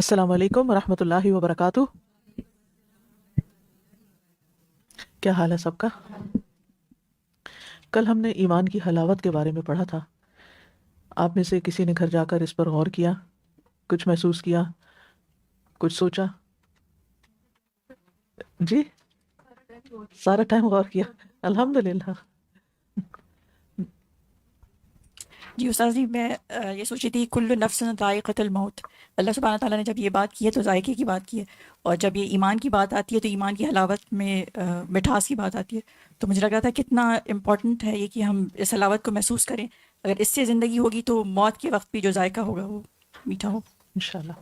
السلام علیکم ورحمۃ اللہ وبرکاتہ. کیا حال ہے سب کا؟ کل ہم نے ایمان کی حلاوت کے بارے میں پڑھا تھا. آپ میں سے کسی نے گھر جا کر اس پر غور کیا؟ کچھ محسوس کیا؟ کچھ سوچا؟ جی، سارا ٹائم غور کیا. الحمدللہ. جی استاذ جی، میں یہ سوچی تھی کل نفس ذائقۃ الموت. اللہ سبحانہ تعالیٰ نے جب یہ بات کی ہے تو ذائقے کی بات کی ہے، اور جب یہ ایمان کی بات آتی ہے تو ایمان کی حلاوت میں مٹھاس کی بات آتی ہے. تو مجھے لگ رہا تھا کتنا امپورٹنٹ ہے یہ کہ ہم اس حلاوت کو محسوس کریں. اگر اس سے زندگی ہوگی تو موت کے وقت بھی جو ذائقہ ہوگا وہ میٹھا ہو. انشاءاللہ.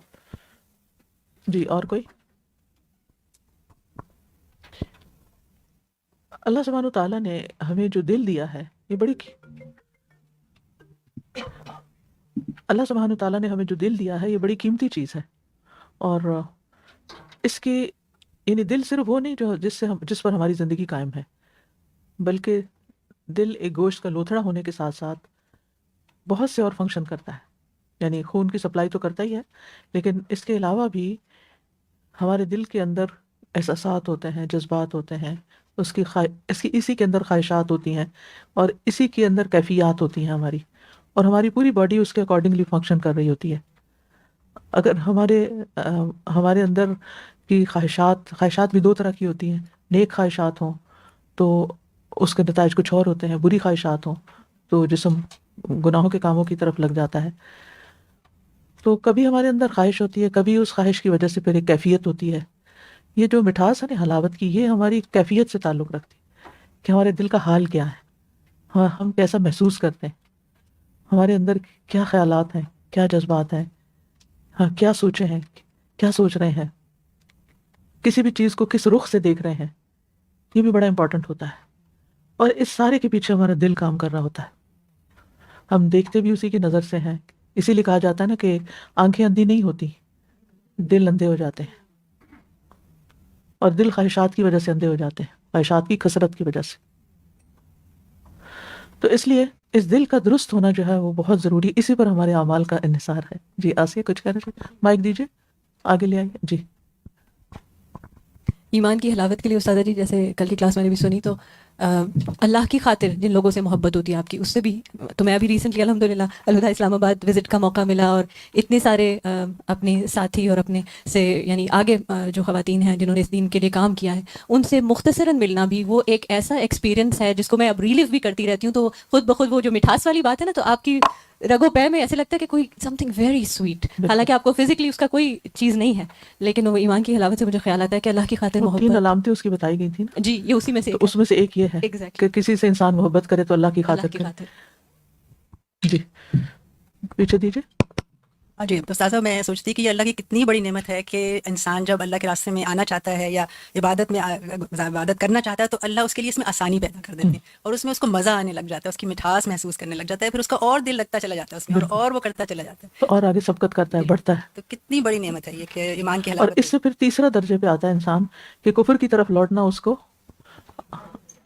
جی، اور کوئی؟ اللہ سبحانہ تعالیٰ نے ہمیں جو دل دیا ہے یہ بڑی اللہ سبحانہ تعالیٰ نے ہمیں جو دل دیا ہے یہ بڑی قیمتی چیز ہے. اور اس کی یعنی دل صرف وہ نہیں جو جس پر ہماری زندگی قائم ہے، بلکہ دل ایک گوشت کا لوتھڑا ہونے کے ساتھ ساتھ بہت سے اور فنکشن کرتا ہے. یعنی خون کی سپلائی تو کرتا ہی ہے، لیکن اس کے علاوہ بھی ہمارے دل کے اندر احساسات ہوتے ہیں، جذبات ہوتے ہیں، اسی کے اندر خواہشات ہوتی ہیں، اور اسی کے اندر کیفیات ہوتی ہیں ہماری، اور ہماری پوری باڈی اس کے اکارڈنگلی فنکشن کر رہی ہوتی ہے. اگر ہمارے اندر کی خواہشات بھی دو طرح کی ہوتی ہیں. نیک خواہشات ہوں تو اس کے نتائج کچھ اور ہوتے ہیں، بری خواہشات ہوں تو جسم گناہوں کے کاموں کی طرف لگ جاتا ہے. تو کبھی ہمارے اندر خواہش ہوتی ہے، کبھی اس خواہش کی وجہ سے پھر ایک کیفیت ہوتی ہے. یہ جو مٹھاس ہے نا حلاوت کی، یہ ہماری کیفیت سے تعلق رکھتی ہے کہ ہمارے دل کا حال کیا ہے، ہاں ہم کیسا محسوس کرتے ہیں، ہمارے اندر کیا خیالات ہیں، کیا جذبات ہیں، ہاں کیا سوچے ہیں، کیا سوچ رہے ہیں، کسی بھی چیز کو کس رخ سے دیکھ رہے ہیں. یہ بھی بڑا امپورٹنٹ ہوتا ہے. اور اس سارے کے پیچھے ہمارا دل کام کر رہا ہوتا ہے. ہم دیکھتے بھی اسی کی نظر سے ہیں. اسی لیے کہا جاتا ہے نا کہ آنکھیں اندھی نہیں ہوتی، دل اندھے ہو جاتے ہیں. اور دل خواہشات کی وجہ سے اندھے ہو جاتے ہیں، خواہشات کی کثرت کی وجہ سے. تو اس لیے اس دل کا درست ہونا جو ہے وہ بہت ضروری، اسی پر ہمارے اعمال کا انحصار ہے. جی آسیہ کچھ کہنا چاہیے؟ مائک دیجیے، آگے لے آئیے. جی ایمان کی حلاوت کے لیے استاد جی، جیسے کل کی کلاس میں نے بھی سنی تو اللہ کی خاطر جن لوگوں سے محبت ہوتی ہے آپ کی، اس سے بھی تو میں ابھی ریسنٹلی الحمدللہ الہدیٰ اسلام آباد وزٹ کا موقع ملا، اور اتنے سارے اپنے ساتھی اور اپنے سے یعنی آگے جو خواتین ہیں جنہوں نے اس دین کے لیے کام کیا ہے، ان سے مختصراً ملنا بھی وہ ایک ایسا ایکسپیرینس ہے جس کو میں اب ریلیو بھی کرتی رہتی ہوں. تو خود بخود وہ جو مٹھاس والی بات ہے نا، تو آپ کی رگو پے میں ایسے لگتا ہے کہ کوئی سم تھنگ ویری سویٹ، حالانکہ آپ کو فزیکلی اس کا کوئی چیز نہیں ہے، لیکن وہ ایمان کی حلاوت سے مجھے خیال آتا ہے کہ اللہ کی خاطر 3 محبت. علامتیں اس کی بتائی گئی تھیں نا، جی یہ اسی میں سے تو ایک ہے. اس میں سے ایک یہ ہے ایگزیکٹلی. کہ کسی سے انسان محبت کرے تو اللہ کی اللہ خاطر کی کرے. خاطر. جی پیچھے دیجیے. جی تو استاذہ، میں سوچتی کہ یہ اللہ کی کتنی بڑی نعمت ہے کہ انسان جب اللہ کے راستے میں آنا چاہتا ہے یا عبادت کرنا چاہتا ہے تو اللہ اس کے لیے اس میں آسانی پیدا کر دیتے ہیں، اور اس میں اس کو مزہ آنے لگ جاتا ہے، اس کی مٹھاس محسوس کرنے لگ جاتا ہے، پھر اس کا اور دل لگتا چلا جاتا ہے اس میں، اور وہ کرتا چلا جاتا ہے. تو اور آگے سبقت کرتا ہے، جی، بڑھتا ہے. تو کتنی بڑی نعمت ہے یہ کہ ایمان کی اور حلاوت اس ہے. سے پھر تیسرا درجے پہ آتا ہے انسان کہ کفر کی طرف لوٹنا اس کو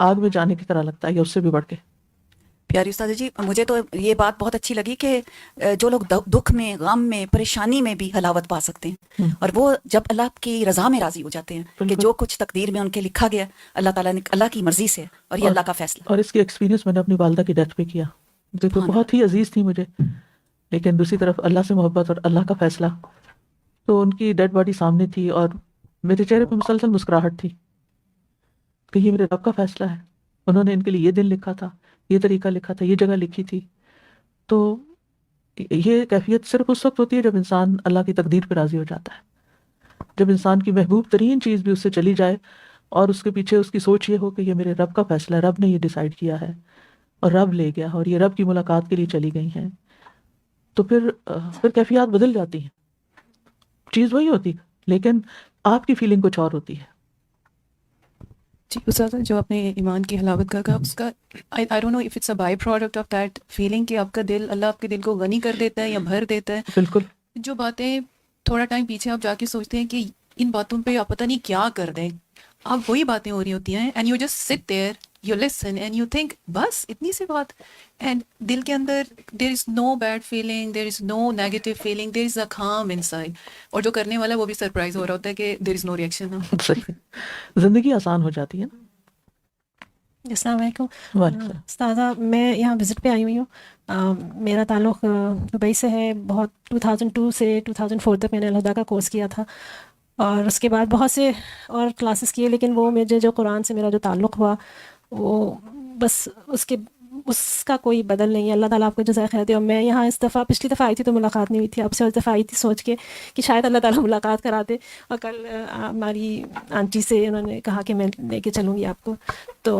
آگ میں جانے کی طرح لگتا ہے، یا اس سے بھی بڑھ کے. پیاری استاد جی، مجھے تو یہ بات بہت اچھی لگی کہ جو لوگ دکھ میں، غم میں، پریشانی میں بھی حلاوت پا سکتے ہیں، اور وہ جب اللہ کی رضا میں راضی ہو جاتے ہیں کہ بالکل. جو کچھ تقدیر میں ان کے لکھا گیا اللہ تعالیٰ نے، اللہ کی مرضی سے، اور یہ اللہ کا فیصلہ. اور اس کی ایکسپیرینس میں نے اپنی والدہ کی ڈیتھ پہ کیا، جو کہ بہت ہی عزیز تھی مجھے، لیکن دوسری طرف اللہ سے محبت اور اللہ کا فیصلہ. تو ان کی ڈیڈ باڈی سامنے تھی اور میرے چہرے پہ مسلسل مسکراہٹ تھی کہ یہ میرے رب کا فیصلہ ہے، انہوں نے ان کے لیے یہ دن لکھا تھا، یہ طریقہ لکھا تھا، یہ جگہ لکھی تھی. تو یہ کیفیت صرف اس وقت ہوتی ہے جب انسان اللہ کی تقدیر پہ راضی ہو جاتا ہے، جب انسان کی محبوب ترین چیز بھی اس سے چلی جائے اور اس کے پیچھے اس کی سوچ یہ ہو کہ یہ میرے رب کا فیصلہ ہے، رب نے یہ ڈیسائیڈ کیا ہے اور رب لے گیا اور یہ رب کی ملاقات کے لیے چلی گئی ہیں. تو پھر کیفیات بدل جاتی ہیں. چیز وہی ہوتی لیکن آپ کی فیلنگ کچھ اور ہوتی ہے. جی استاد، جو آپ نے ایمان کی حلاوت کا کہا، اس کا I don't know if it's a by product of that feeling کہ آپ کا دل، اللہ آپ کے دل کو غنی کر دیتا ہے یا بھر دیتا ہے. بالکل. جو باتیں تھوڑا ٹائم پیچھے آپ جا کے سوچتے ہیں کہ ان باتوں پہ آپ پتہ نہیں کیا کر دیں، اب وہی باتیں ہو رہی ہوتی ہیں، and you just sit there you listen and you think بس اتنی سی بات, and دل کے اندر there is no bad feeling, there is no negative feeling, there is a calm inside. اور جو کرنے والا وہ بھی سرپرائز ہو رہا ہوتا ہے کہ there is no reaction. صحیح, زندگی آسان ہو جاتی ہے نا. السلام علیکم. وعلیکم استاذہ میں یہاں وزٹ پہ آئی ہوئی ہوں. میرا تعلق دبئی سے ہے. بہت 2002 سے 2004 تک میں نے الہدا کا کورس کیا تھا, اور اس کے بعد بہت سے اور کلاسز کیے, لیکن وہ مجھے جو قرآن سے میرا جو تعلق ہوا وہ بس اس کا کوئی بدل نہیں ہے. اللہ تعالیٰ آپ کو جزائے خیر دے. اور میں یہاں اس دفعہ, پچھلی دفعہ آئی تھی تو ملاقات نہیں ہوئی تھی آپ سے, اس دفعہ آئی تھی سوچ کے کہ شاید اللہ تعالیٰ ملاقات کرا دے. اور کل ہماری آنٹی سے انہوں نے کہا کہ میں لے کے چلوں گی آپ کو. تو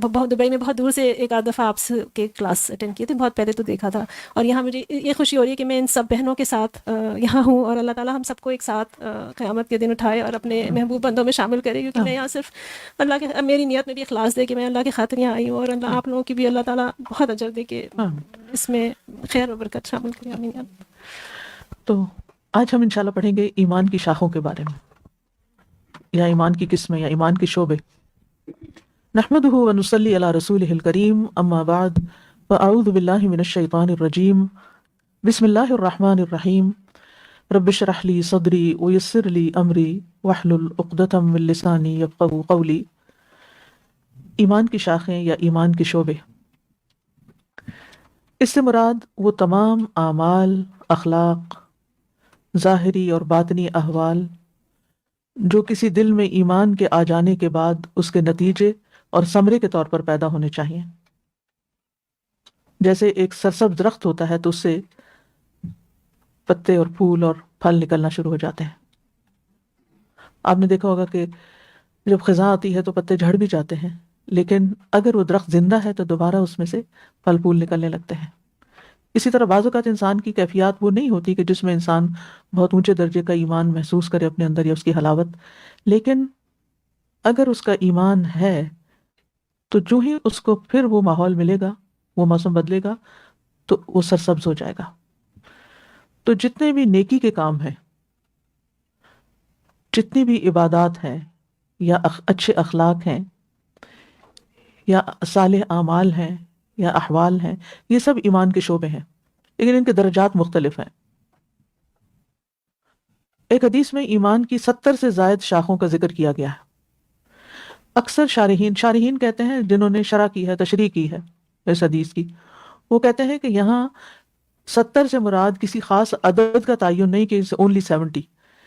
بہت دبئی میں بہت دور سے ایک آدھ دفعہ آپ کے کلاس اٹینڈ کیے تھے, بہت پہلے تو دیکھا تھا. اور یہاں مجھے یہ خوشی ہو رہی ہے کہ میں ان سب بہنوں کے ساتھ یہاں ہوں, اور اللہ تعالیٰ ہم سب کو ایک ساتھ قیامت کے دن اٹھائے اور اپنے محبوب بندوں میں شامل کرے. کیونکہ میں یہاں صرف اللہ کے, میری نیت میں بھی اخلاص دے کہ میں اللہ کی خاطر یہاں آئی ہوں, اور اللہ آپ لوگوں کی بھی اللہ تعالیٰ بہت اجر دے کہ اس میں خیر و برکت شامل کرے. آمین. تو آج ہم انشاءاللہ پڑھیں گے ایمان کی شاخوں کے بارے میں, یا ایمان کی قسمیں, یا ایمان کے شعبے. نحمده ونصلي على رسوله الكريم, اما بعد, فاعوذ بالله من الشيطان الرجيم. بسم الله الرحمن الرحيم. رب اشرح لي صدري ويسر لي امري واحلل عقدة من لساني يفقهوا قولي. ایمان کی شاخیں یا ایمان کے شعبے, اس سے مراد وہ تمام اعمال, اخلاق, ظاہری اور باطنی احوال جو کسی دل میں ایمان کے آ جانے کے بعد اس کے نتیجے اور ثمرے کے طور پر پیدا ہونے چاہیے. جیسے ایک سرسبز درخت ہوتا ہے تو اس سے پتے اور پھول اور پھل نکلنا شروع ہو جاتے ہیں. آپ نے دیکھا ہوگا کہ جب خزاں آتی ہے تو پتے جھڑ بھی جاتے ہیں, لیکن اگر وہ درخت زندہ ہے تو دوبارہ اس میں سے پھل پھول نکلنے لگتے ہیں. اسی طرح بعض اوقات انسان کی کیفیات وہ نہیں ہوتی کہ جس میں انسان بہت اونچے درجے کا ایمان محسوس کرے اپنے اندر یا اس کی حلاوت, لیکن اگر اس کا ایمان ہے تو جو ہی اس کو پھر وہ ماحول ملے گا, وہ موسم بدلے گا, تو وہ سرسبز ہو جائے گا. تو جتنے بھی نیکی کے کام ہیں, جتنی بھی عبادات ہیں, یا اچھے اخلاق ہیں, یا صالح اعمال ہیں, یا احوال ہیں, یہ سب ایمان کے شعبے ہیں, لیکن ان کے درجات مختلف ہیں. ایک حدیث میں ایمان کی 70 سے زائد شاخوں کا ذکر کیا گیا ہے. اکثر شارحین کہتے ہیں, جنہوں نے شرح کی ہے, تشریح کی ہے اس حدیث کی, وہ کہتے ہیں کہ یہاں 70 سے مراد کسی خاص عدد کا تعین نہیں کہ اونلی 70,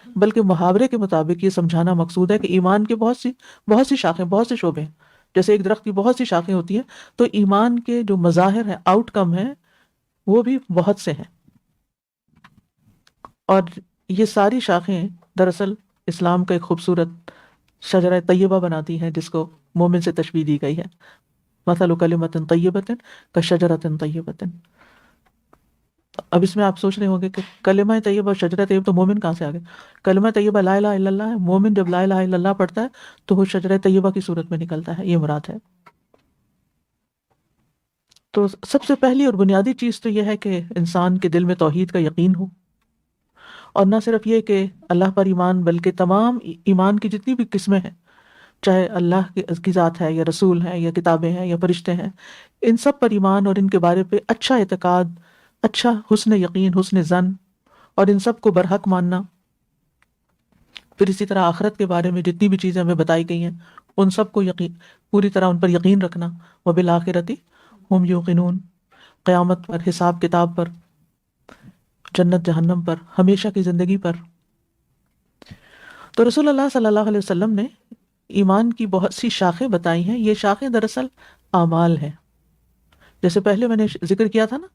بلکہ محاورے کے مطابق یہ سمجھانا مقصود ہے کہ ایمان کے بہت سی شاخیں, بہت سے شعبے ہیں. جیسے ایک درخت کی بہت سی شاخیں ہوتی ہیں, تو ایمان کے جو مظاہر ہیں, آؤٹ کم ہیں, وہ بھی بہت سے ہیں. اور یہ ساری شاخیں دراصل اسلام کا ایک خوبصورت شجرہ طیبہ بناتی ہیں, جس کو مومن سے تشبیہ دی گئی ہے. مثل کلمۃ طیبۃ کشجرۃ طیبۃ. اب اس میں آپ سوچ رہے ہوں گے کہ کلمہ طیبہ اور شجرہ طیبہ تو مومن کہاں سے آ گئے؟ کلمہ طیبہ لا الہ الا اللہ ہے. مومن جب لا الہ الا اللہ پڑھتا ہے تو وہ شجرہ طیبہ کی صورت میں نکلتا ہے, یہ مراد ہے. تو سب سے پہلی اور بنیادی چیز تو یہ ہے کہ انسان کے دل میں توحید کا یقین ہو, اور نہ صرف یہ کہ اللہ پر ایمان, بلکہ تمام ایمان کی جتنی بھی قسمیں ہیں, چاہے اللہ کی ذات ہے, یا رسول ہیں, یا کتابیں ہیں, یا فرشتے ہیں, ان سب پر ایمان اور ان کے بارے پہ اچھا اعتقاد, اچھا حسن یقین, حسن ظن, اور ان سب کو برحق ماننا. پھر اسی طرح آخرت کے بارے میں جتنی بھی چیزیں ہمیں بتائی گئی ہیں ان سب کو پوری طرح ان پر یقین رکھنا. وبالآخرۃ ہم یوقنون, قیامت پر, حساب کتاب پر, جنت جہنم پر, ہمیشہ کی زندگی پر. تو رسول اللہ صلی اللہ علیہ وسلم نے ایمان کی بہت سی شاخیں بتائی ہیں. یہ شاخیں دراصل اعمال ہیں. جیسے پہلے میں نے ذکر کیا تھا نا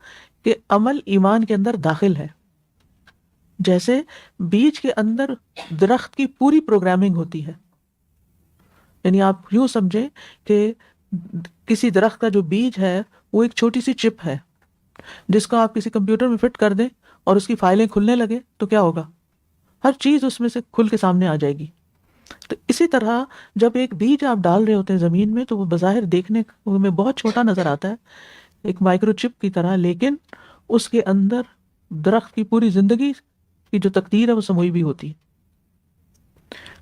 کہ عمل ایمان کے اندر داخل ہے. جیسے بیج کے اندر درخت کی پوری پروگرامنگ ہوتی ہے. یعنی آپ یوں سمجھیں کہ کسی درخت کا جو بیج ہے وہ ایک چھوٹی سی چپ ہے, جس کو آپ کسی کمپیوٹر میں فٹ کر دیں اور اس کی فائلیں کھلنے لگے تو کیا ہوگا؟ ہر چیز اس میں سے کھل کے سامنے آ جائے گی. تو اسی طرح جب ایک بیج آپ ڈال رہے ہوتے ہیں زمین میں تو وہ بظاہر دیکھنے میں بہت چھوٹا نظر آتا ہے, ایک مائکرو چپ کی طرح, لیکن اس کے اندر درخت کی پوری زندگی کی جو تقدیر ہے وہ سموئی بھی ہوتی ہے.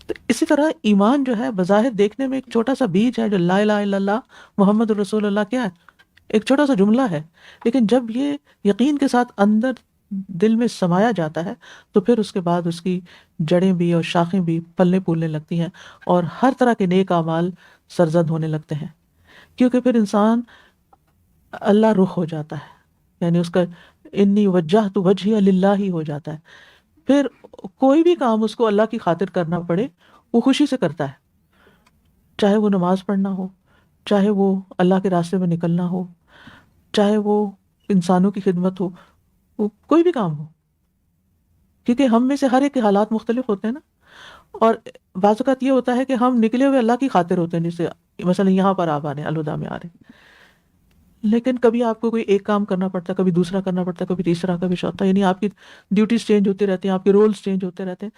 تو اسی طرح ایمان جو ہے بظاہر دیکھنے میں ایک چھوٹا سا بیج ہے، جو لا الہ الا اللہ محمد رسول اللہ کیا ہے، ایک چھوٹا سا جملہ ہے، لیکن جب یہ یقین کے ساتھ اندر دل میں سمایا جاتا ہے تو پھر اس کے بعد اس کی جڑیں بھی اور شاخیں بھی پلنے پھولنے لگتی ہیں اور ہر طرح کے نیک اعمال سرزد ہونے لگتے ہیں، کیونکہ پھر انسان اللہ رخ ہو جاتا ہے، یعنی اس کا انی وجہت وجہی للہ ہی ہو جاتا ہے. پھر کوئی بھی کام اس کو اللہ کی خاطر کرنا پڑے وہ خوشی سے کرتا ہے، چاہے وہ نماز پڑھنا ہو، چاہے وہ اللہ کے راستے میں نکلنا ہو، چاہے وہ انسانوں کی خدمت ہو، وہ کوئی بھی کام ہو، کیونکہ ہم میں سے ہر ایک کے حالات مختلف ہوتے ہیں نا. اور بعض اوقات یہ ہوتا ہے کہ ہم نکلے ہوئے اللہ کی خاطر ہوتے ہیں، جیسے مثلا یہاں پر آپ آ رہے ہیں، الہدا میں آ رہے ہیں، لیکن کبھی آپ کو کوئی ایک کام کرنا پڑتا ہے، کبھی دوسرا کرنا پڑتا ہے، کبھی تیسرا، کبھی چوتھا، یعنی آپ کی ڈیوٹیز چینج ہوتی رہتی ہیں، آپ کے رولز چینج ہوتے رہتے ہیں.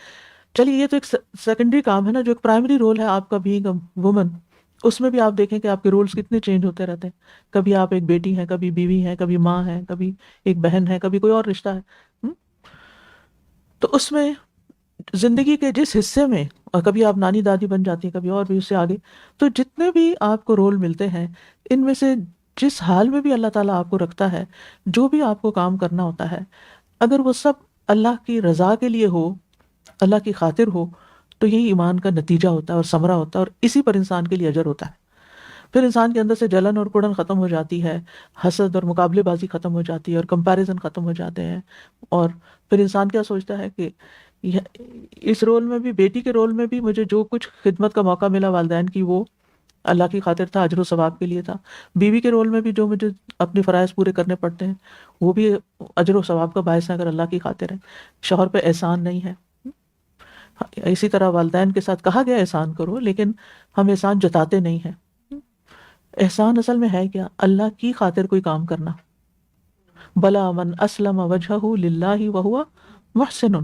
چلیے یہ تو ایک سیکنڈری کام ہے نا. جو ایک پرائمری رول ہے آپ کا بینگ اے وومن، اس میں بھی آپ دیکھیں کہ آپ کے رولز کتنے چینج ہوتے رہتے ہیں. کبھی آپ ایک بیٹی ہیں، کبھی بیوی ہیں، کبھی ماں ہیں، کبھی ایک بہن ہے، کبھی کوئی اور رشتہ ہے. تو اس میں زندگی کے جس حصے میں، اور کبھی آپ نانی دادی بن جاتی ہیں، کبھی اور بھی اس سے آگے، تو جتنے بھی آپ کو رول ملتے ہیں ان میں سے جس حال میں بھی اللہ تعالیٰ آپ کو رکھتا ہے، جو بھی آپ کو کام کرنا ہوتا ہے، اگر وہ سب اللہ کی رضا کے لیے ہو، اللہ کی خاطر ہو، تو یہی ایمان کا نتیجہ ہوتا ہے اور ثمرہ ہوتا ہے، اور اسی پر انسان کے لیے اجر ہوتا ہے. پھر انسان کے اندر سے جلن اور کڑن ختم ہو جاتی ہے، حسد اور مقابلے بازی ختم ہو جاتی ہے، اور کمپیریزن ختم ہو جاتے ہیں. اور پھر انسان کیا سوچتا ہے کہ اس رول میں بھی، بیٹی کے رول میں بھی مجھے جو کچھ خدمت کا موقع ملا والدین کی، وہ اللہ کی خاطر تھا، اجر و ثواب کے لیے تھا. بیوی کے رول میں بھی جو مجھے اپنے فرائض پورے کرنے پڑتے ہیں وہ بھی اجر و ثواب کا باعث ہے اگر اللہ کی خاطر ہے. شوہر پہ احسان نہیں ہے. اسی طرح والدین کے ساتھ کہا گیا احسان کرو، لیکن ہم احسان جتاتے نہیں ہیں. احسان اصل میں ہے کیا؟ اللہ کی خاطر کوئی کام کرنا. بلا من اسلم وجہہ للہ وہو محسن،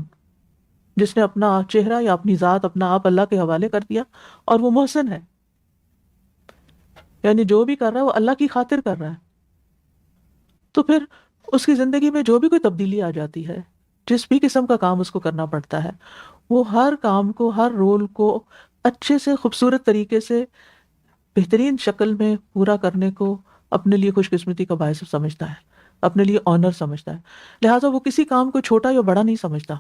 جس نے اپنا چہرہ یا اپنی ذات، اپنا آپ اللہ کے حوالے کر دیا اور وہ محسن ہے، یعنی جو بھی کر رہا ہے وہ اللہ کی خاطر کر رہا ہے. تو پھر اس کی زندگی میں جو بھی کوئی تبدیلی آ جاتی ہے، جس بھی قسم کا کام اس کو کرنا پڑتا ہے، وہ ہر کام کو، ہر رول کو اچھے سے، خوبصورت طریقے سے، بہترین شکل میں پورا کرنے کو اپنے لیے خوش قسمتی کا باعث سمجھتا ہے، اپنے لیے آنر سمجھتا ہے. لہٰذا وہ کسی کام کو چھوٹا یا بڑا نہیں سمجھتا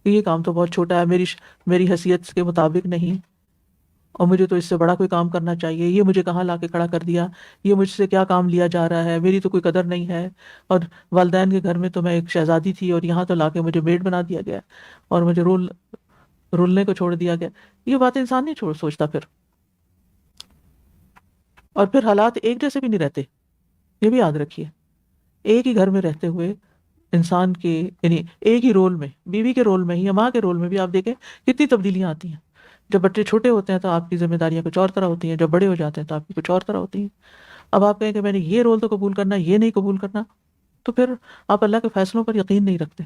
کہ یہ کام تو بہت چھوٹا ہے، میری حیثیت کے مطابق نہیں، اور مجھے تو اس سے بڑا کوئی کام کرنا چاہیے، یہ مجھے کہاں لا کے کھڑا کر دیا، یہ مجھ سے کیا کام لیا جا رہا ہے، میری تو کوئی قدر نہیں ہے، اور والدین کے گھر میں تو میں ایک شہزادی تھی اور یہاں تو لا کے مجھے میڈ بنا دیا گیا اور مجھے رولنے کو چھوڑ دیا گیا. یہ باتیں انسان نہیں سوچتا پھر. اور پھر حالات ایک جیسے بھی نہیں رہتے، یہ بھی یاد رکھیے. ایک ہی گھر میں رہتے ہوئے انسان کے، یعنی ایک ہی رول میں، بیوی کے رول میں ہی یا ماں کے رول میں بھی آپ دیکھیں کتنی تبدیلیاں آتی ہیں. جب بچے چھوٹے ہوتے ہیں تو آپ کی ذمہ داریاں کچھ اور طرح ہوتی ہیں، جب بڑے ہو جاتے ہیں تو آپ کی کچھ اور طرح ہوتی ہیں. اب آپ کہیں کہ میں نے یہ رول تو قبول کرنا، یہ نہیں قبول کرنا، تو پھر آپ اللہ کے فیصلوں پر یقین نہیں رکھتے.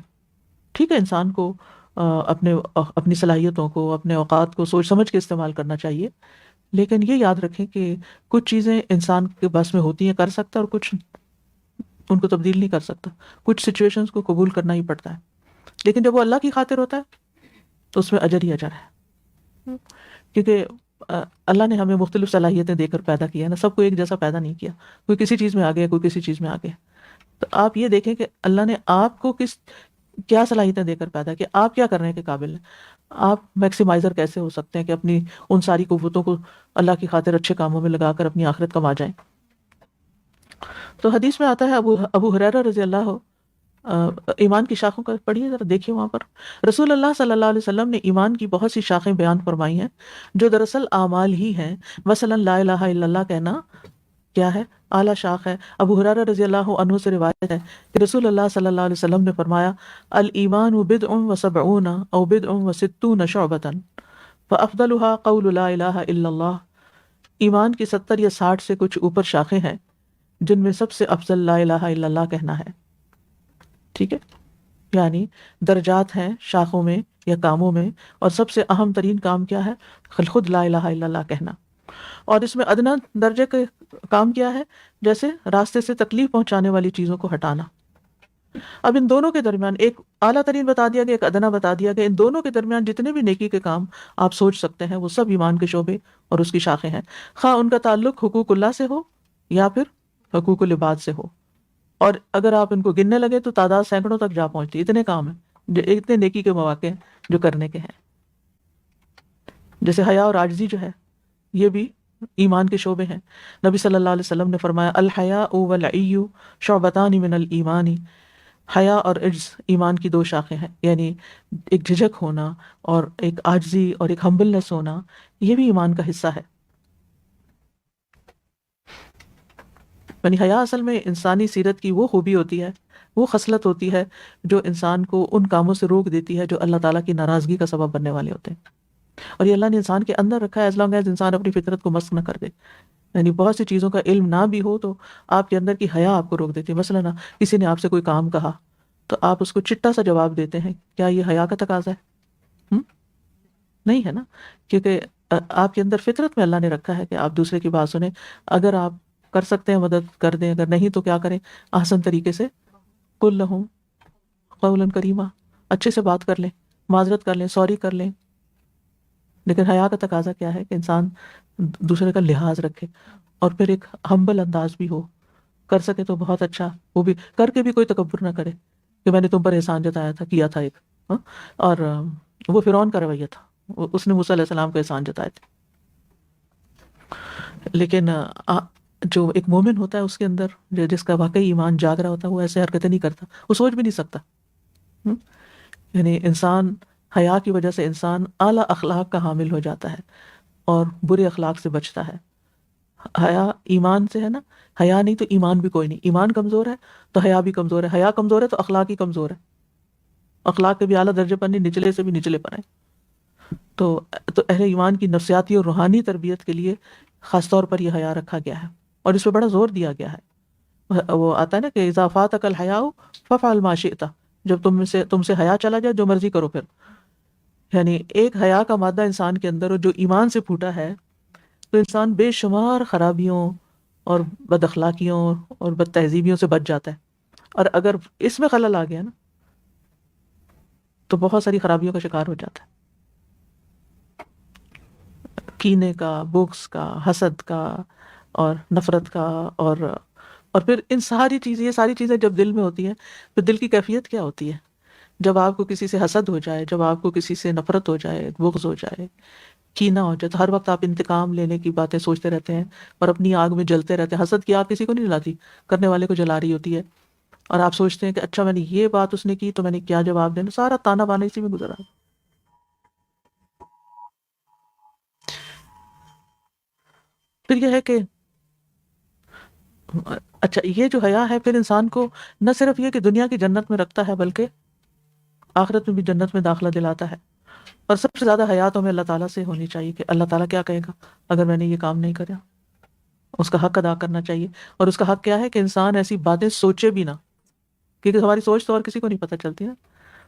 ٹھیک ہے، انسان کو اپنی صلاحیتوں کو، اپنے اوقات کو سوچ سمجھ کے استعمال کرنا چاہیے، لیکن یہ یاد رکھیں کہ کچھ چیزیں انسان کے بس میں ہوتی ہیں، کر سکتا، اور کچھ ان کو تبدیل نہیں کر سکتا. کچھ سچویشنز کو قبول کرنا ہی پڑتا ہے، لیکن جب وہ اللہ کی خاطر ہوتا ہے تو اس میں اجر ہی اجر ہے. کیونکہ اللہ نے ہمیں مختلف صلاحیتیں دے کر پیدا کیا ہے نا، سب کو ایک جیسا پیدا نہیں کیا. کوئی کسی چیز میں آگے ہے، کوئی کسی چیز میں آگے ہے. تو آپ یہ دیکھیں کہ اللہ نے آپ کو کیا صلاحیتیں دے کر پیدا کیا، آپ کیا کرنے کے قابل ہیں، آپ میکسیمائزر کیسے ہو سکتے ہیں کہ اپنی ان ساری قوتوں کو اللہ کی خاطر اچھے کاموں میں لگا کر اپنی آخرت کما جائیں. تو حدیث میں آتا ہے، ابو ہریرہ رضی اللہ، ایمان کی شاخوں کا پڑھیے ذرا، دیکھیے وہاں پر رسول اللہ صلی اللہ علیہ وسلم نے ایمان کی بہت سی شاخیں بیان فرمائی ہیں جو دراصل اعمال ہی ہیں. مثلا لا الہ الا اللہ کہنا کیا ہے؟ اعلیٰ شاخ ہے. ابو ہریرہ رضی اللہ عنہ سے روایت ہے کہ رسول اللہ صلی اللہ علیہ وسلم نے فرمایا، الایمان بدع وسبعون او بدع وستون شعبۃ فافضلها قول لا الہ الا اللہ. ایمان کی 70 یا 60 سے کچھ اوپر شاخیں ہیں جن میں سب سے افضل لا الہ الا اللہ کہنا ہے. ٹھیک ہے، یعنی درجات ہیں شاخوں میں یا کاموں میں، اور سب سے اہم ترین کام کیا ہے؟ خود لا الہ الا اللہ کہنا. اور اس میں ادنا درجے کا کام کیا ہے؟ جیسے راستے سے تکلیف پہنچانے والی چیزوں کو ہٹانا. اب ان دونوں کے درمیان ایک اعلیٰ ترین بتا دیا گیا، ایک ادنا بتا دیا گیا، ان دونوں کے درمیان جتنے بھی نیکی کے کام آپ سوچ سکتے ہیں وہ سب ایمان کے شعبے اور اس کی شاخیں ہیں، خواہ ان کا تعلق حقوق اللہ سے ہو یا پھر حقوق العباد سے ہو. اور اگر آپ ان کو گننے لگے تو تعداد سینکڑوں تک جا پہنچتی. اتنے کام ہیں جو اتنے نیکی کے مواقع ہیں جو کرنے کے ہیں. جیسے حیا اور عاجزی جو ہے یہ بھی ایمان کے شعبے ہیں. نبی صلی اللہ علیہ وسلم نے فرمایا الحیاء والعی شعبتان من الایمان، حیا اور عجز ایمان کی دو شاخیں ہیں. یعنی ایک جھجک ہونا اور ایک عاجزی اور ایک ہمبلنس ہونا یہ بھی ایمان کا حصہ ہے. یعنی حیا اصل میں انسانی سیرت کی وہ خوبی ہوتی ہے، وہ خصلت ہوتی ہے جو انسان کو ان کاموں سے روک دیتی ہے جو اللہ تعالیٰ کی ناراضگی کا سبب بننے والے ہوتے ہیں. اور یہ اللہ نے انسان کے اندر رکھا ہے ایز لانگ ایز انسان اپنی فطرت کو مسخ نہ کر دے. یعنی بہت سی چیزوں کا علم نہ بھی ہو تو آپ کے اندر کی حیا آپ کو روک دیتی ہے. مثلاً کسی نے آپ سے کوئی کام کہا تو آپ اس کو چٹا سا جواب دیتے ہیں، کیا یہ حیا کا تقاضا ہے؟ نہیں ہے نا، کیونکہ آپ کے اندر فطرت میں اللہ نے رکھا ہے کہ آپ دوسرے کی بات سنیں. اگر آپ کر سکتے ہیں مدد کر دیں، اگر نہیں تو کیا کریں، احسن طریقے سے قل لہم قولا کریما، اچھے سے بات کر لیں، معذرت کر لیں، سوری کر لیں. لیکن حیا کا تقاضا کیا ہے کہ انسان دوسرے کا لحاظ رکھے اور پھر ایک ہمبل انداز بھی ہو. کر سکے تو بہت اچھا، وہ بھی کر کے بھی کوئی تکبر نہ کرے کہ میں نے تم پر احسان جتایا تھا، کیا تھا ایک. اور وہ فرعون کا رویہ تھا، اس نے موسیٰ علیہ السلام کو احسان جتائے تھے. لیکن جو ایک مومن ہوتا ہے اس کے اندر جس کا واقعی ایمان جاگ رہا ہوتا ہے وہ ایسے حرکتیں نہیں کرتا، وہ سوچ بھی نہیں سکتا. یعنی انسان حیا کی وجہ سے انسان اعلیٰ اخلاق کا حامل ہو جاتا ہے اور برے اخلاق سے بچتا ہے. حیا ایمان سے ہے نا، حیا نہیں تو ایمان بھی کوئی نہیں. ایمان کمزور ہے تو حیا بھی کمزور ہے، حیا کمزور ہے تو اخلاق ہی کمزور ہے. اخلاق کے بھی اعلیٰ درجے پر نہیں، نچلے سے بھی نچلے پر ہیں. تو اہل ایمان کی نفسیاتی اور روحانی تربیت کے لیے خاص طور پر یہ حیا رکھا گیا ہے اور اس پہ بڑا زور دیا گیا ہے. وہ آتا ہے نا کہ اذا فاتک الحیاء ففعل ما شئت، جب تم سے حیا چلا جائے جو مرضی کرو پھر. یعنی ایک حیا کا مادہ انسان کے اندر جو ایمان سے پھوٹا ہے تو انسان بے شمار خرابیوں اور بد اخلاقیوں اور بد تہذیبیوں سے بچ جاتا ہے. اور اگر اس میں خلل آ گیا نا تو بہت ساری خرابیوں کا شکار ہو جاتا ہے، کینے کا، بغض کا، حسد کا اور نفرت کا. اور پھر ان ساری چیزیں، یہ ساری چیزیں جب دل میں ہوتی ہیں پھر دل کی کیفیت کیا ہوتی ہے؟ جب آپ کو کسی سے حسد ہو جائے، جب آپ کو کسی سے نفرت ہو جائے، بغض ہو جائے، کینہ ہو جائے، تو ہر وقت آپ انتقام لینے کی باتیں سوچتے رہتے ہیں اور اپنی آگ میں جلتے رہتے ہیں. حسد کی آگ کسی کو نہیں جلاتی، کرنے والے کو جلا رہی ہوتی ہے. اور آپ سوچتے ہیں کہ اچھا میں نے یہ بات اس نے کی تو میں نے کیا جواب دینا. سارا تانا بانا اسی میں گزرا. پھر یہ ہے کہ اچھا یہ جو حیا ہے پھر انسان کو نہ صرف یہ کہ دنیا کی جنت میں رکھتا ہے بلکہ آخرت میں بھی جنت میں داخلہ دلاتا ہے. اور سب سے زیادہ حیا تو ہمیں اللہ تعالیٰ سے ہونی چاہیے کہ اللہ تعالیٰ کیا کہے گا اگر میں نے یہ کام نہیں کرا. اس کا حق ادا کرنا چاہیے. اور اس کا حق کیا ہے کہ انسان ایسی باتیں سوچے بھی نہ، کیونکہ ہماری سوچ تو اور کسی کو نہیں پتہ چلتی نا.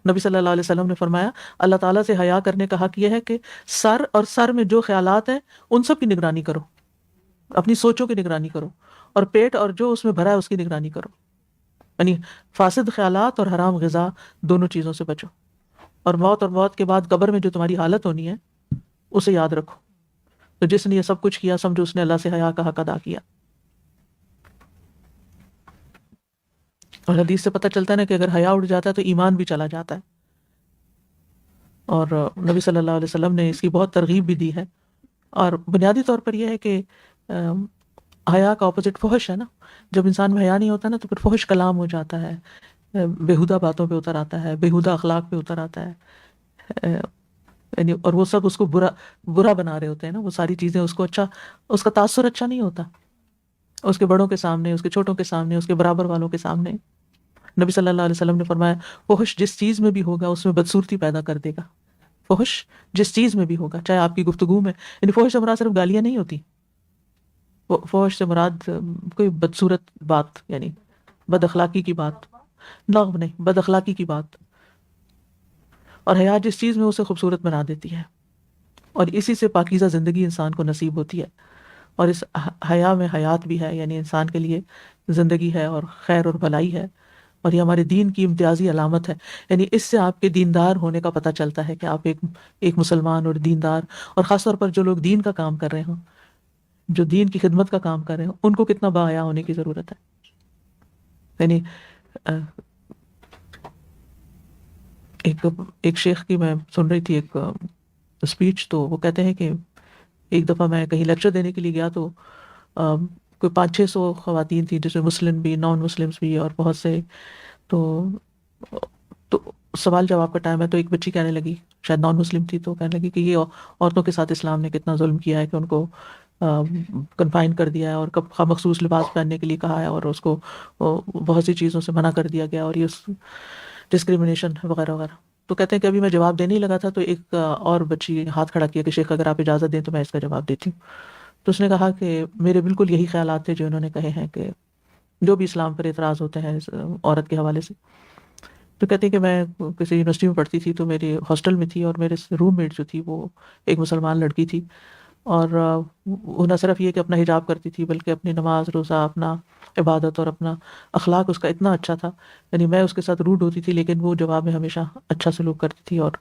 نبی صلی اللہ علیہ وسلم نے فرمایا اللہ تعالیٰ سے حیا کرنے کا حق یہ ہے کہ سر میں جو خیالات ہیں ان سب کی نگرانی کرو، اپنی سوچوں کی نگرانی کرو، اور پیٹ اور جو اس میں بھرا ہے اس کی نگرانی کرو. یعنی فاسد خیالات اور حرام غذا دونوں چیزوں سے بچو. اور موت کے بعد قبر میں جو تمہاری حالت ہونی ہے اسے یاد رکھو. تو جس نے یہ سب کچھ کیا سمجھو اس نے اللہ سے حیا کا حق ادا کیا. اور حدیث سے پتہ چلتا ہے نا کہ اگر حیا اڑ جاتا ہے تو ایمان بھی چلا جاتا ہے. اور نبی صلی اللہ علیہ وسلم نے اس کی بہت ترغیب بھی دی ہے. اور بنیادی طور پر یہ ہے کہ حیا کا اپوزٹ فحش ہے نا. جب انسان میں حیا نہیں ہوتا نا تو پھر فحش کلام ہو جاتا ہے، بیہودہ باتوں پہ اتر آتا ہے، بیہودہ اخلاق پہ اتر آتا ہے. یعنی اور وہ سب اس کو برا بنا رہے ہوتے ہیں نا. وہ ساری چیزیں اس کو اچھا، اس کا تاثر اچھا نہیں ہوتا اس کے بڑوں کے سامنے، اس کے چھوٹوں کے سامنے، اس کے برابر والوں کے سامنے. نبی صلی اللہ علیہ وسلم نے فرمایا فحش جس چیز میں بھی ہوگا اس میں بدصورتی پیدا کر دے گا. فحش جس چیز میں بھی ہوگا، چاہے آپ کی گفتگو میں، یعنی فحش سے مراد صرف گالیاں نہیں ہوتی، فحش سے مراد کوئی بدصورت بات، یعنی بد اخلاقی کی بات، لغو نہیں، بد اخلاقی کی بات. اور حیا جس چیز میں اسے خوبصورت بنا دیتی ہے، اور اسی سے پاکیزہ زندگی انسان کو نصیب ہوتی ہے. اور اس حیا میں حیات بھی ہے، یعنی انسان کے لیے زندگی ہے اور خیر اور بھلائی ہے. اور یہ ہمارے دین کی امتیازی علامت ہے. یعنی اس سے آپ کے دیندار ہونے کا پتہ چلتا ہے کہ آپ ایک مسلمان اور دیندار، اور خاص طور پر جو لوگ دین کا کام کر رہے ہوں، جو دین کی خدمت کا کام کر رہے ہوں، ان کو کتنا باحیا ہونے کی ضرورت ہے. یعنی ایک شیخ کی میں سن رہی تھی ایک اسپیچ، تو وہ کہتے ہیں کہ ایک دفعہ میں کہیں لیکچر دینے کے لیے گیا، تو کوئی 500-600 خواتین تھیں، جس میں مسلم بھی، نان مسلمس بھی، اور بہت سے. تو سوال جواب کا ٹائم ہے، تو ایک بچی کہنے لگی، شاید نان مسلم تھی، تو کہنے لگی کہ یہ عورتوں کے ساتھ اسلام نے کتنا ظلم کیا ہے کہ ان کو کنفائن کر دیا ہے، اور مخصوص لباس پہننے کے لیے کہا ہے، اور اس کو بہت سی چیزوں سے منع کر دیا گیا، اور یہ ڈسکریمنیشن وغیرہ وغیرہ. تو کہتے ہیں کہ ابھی میں جواب دینے ہی لگا تھا، تو ایک اور بچی ہاتھ کھڑا کیا کہ شیخ اگر آپ اجازت دیں تو میں اس کا جواب دیتی ہوں. تو اس نے کہا کہ میرے بالکل یہی خیالات تھے جو انہوں نے کہے ہیں، کہ جو بھی اسلام پر اعتراض ہوتے ہیں عورت کے حوالے سے. تو کہتے ہیں کہ میں کسی یونیورسٹی میں پڑھتی تھی، تو میری ہاسٹل میں تھی، اور میرے روم میٹ جو تھی وہ ایک مسلمان لڑکی تھی، اور وہ نہ صرف یہ کہ اپنا حجاب کرتی تھی، بلکہ اپنی نماز روزہ، اپنا عبادت اور اپنا اخلاق اس کا اتنا اچھا تھا. یعنی میں اس کے ساتھ روڈ ہوتی تھی، لیکن وہ جواب میں ہمیشہ اچھا سلوک کرتی تھی، اور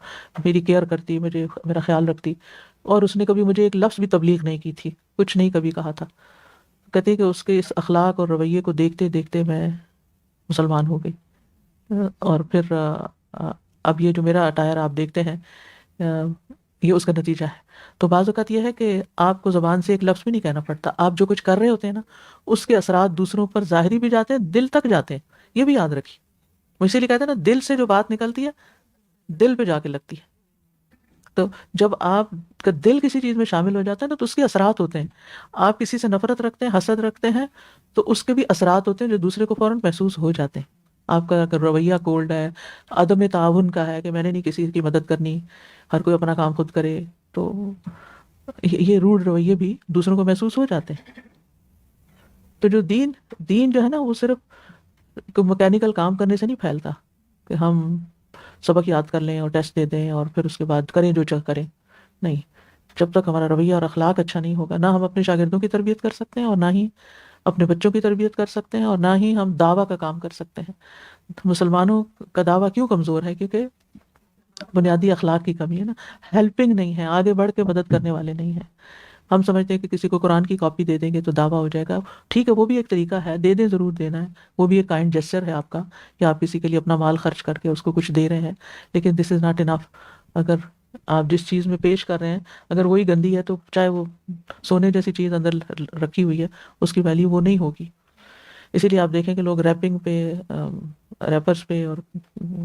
میری کیئر کرتی، میرا خیال رکھتی، اور اس نے کبھی مجھے ایک لفظ بھی تبلیغ نہیں کی تھی، کچھ نہیں کبھی کہا تھا. کہتی کہ اس کے اس اخلاق اور رویے کو دیکھتے دیکھتے میں مسلمان ہو گئی. اور پھر اب یہ جو میرا اٹائر آپ دیکھتے ہیں، یہ اس کا نتیجہ ہے. تو بعض اوقات یہ ہے کہ آپ کو زبان سے ایک لفظ بھی نہیں کہنا پڑتا، آپ جو کچھ کر رہے ہوتے ہیں نا، اس کے اثرات دوسروں پر ظاہری بھی جاتے ہیں، دل تک جاتے ہیں. یہ بھی یاد رکھیے، وہ اسی لیے کہتے ہیں نا، دل سے جو بات نکلتی ہے دل پہ جا کے لگتی ہے. تو جب آپ کا دل کسی چیز میں شامل ہو جاتا ہے نا، تو اس کے اثرات ہوتے ہیں. آپ کسی سے نفرت رکھتے ہیں، حسد رکھتے ہیں، تو اس کے بھی اثرات ہوتے ہیں جو دوسرے کو فوراً محسوس ہو جاتے ہیں. آپ کا اگر رویہ کولڈ ہے، عدم تعاون کا ہے کہ میں نے نہیں کسی کی مدد کرنی، ہر کوئی اپنا کام خود کرے، تو یہ روڈ رویے بھی دوسروں کو محسوس ہو جاتے ہیں. تو جو دین جو ہے نا، وہ صرف مکینیکل کام کرنے سے نہیں پھیلتا کہ ہم سبق یاد کر لیں اور ٹیسٹ دے دیں اور پھر اس کے بعد کریں جو چاہ کریں. نہیں، جب تک ہمارا رویہ اور اخلاق اچھا نہیں ہوگا، نہ ہم اپنے شاگردوں کی تربیت کر سکتے ہیں، اور نہ ہی اپنے بچوں کی تربیت کر سکتے ہیں، اور نہ ہی ہم دعویٰ کا کام کر سکتے ہیں. مسلمانوں کا دعویٰ کیوں کمزور ہے؟ کیونکہ بنیادی اخلاق کی کمی ہے نا، ہیلپنگ نہیں ہے، آگے بڑھ کے مدد کرنے والے نہیں ہیں. ہم سمجھتے ہیں کہ کسی کو قرآن کی کاپی دے دیں گے تو دعویٰ ہو جائے گا. ٹھیک ہے، وہ بھی ایک طریقہ ہے، دے دیں، ضرور دینا ہے، وہ بھی ایک کائنڈ جسچر ہے آپ کا، کہ آپ کسی کے لیے اپنا مال خرچ کر کے اس کو کچھ دے رہے ہیں. لیکن دس از ناٹ انف. اگر آپ جس چیز میں پیش کر رہے ہیں اگر وہی گندی ہے، تو چاہے وہ سونے جیسی چیز اندر رکھی ہوئی ہے، اس کی ویلیو وہ نہیں ہوگی. اسی لیے آپ دیکھیں کہ لوگ ریپنگ پہ، ریپرز پہ اور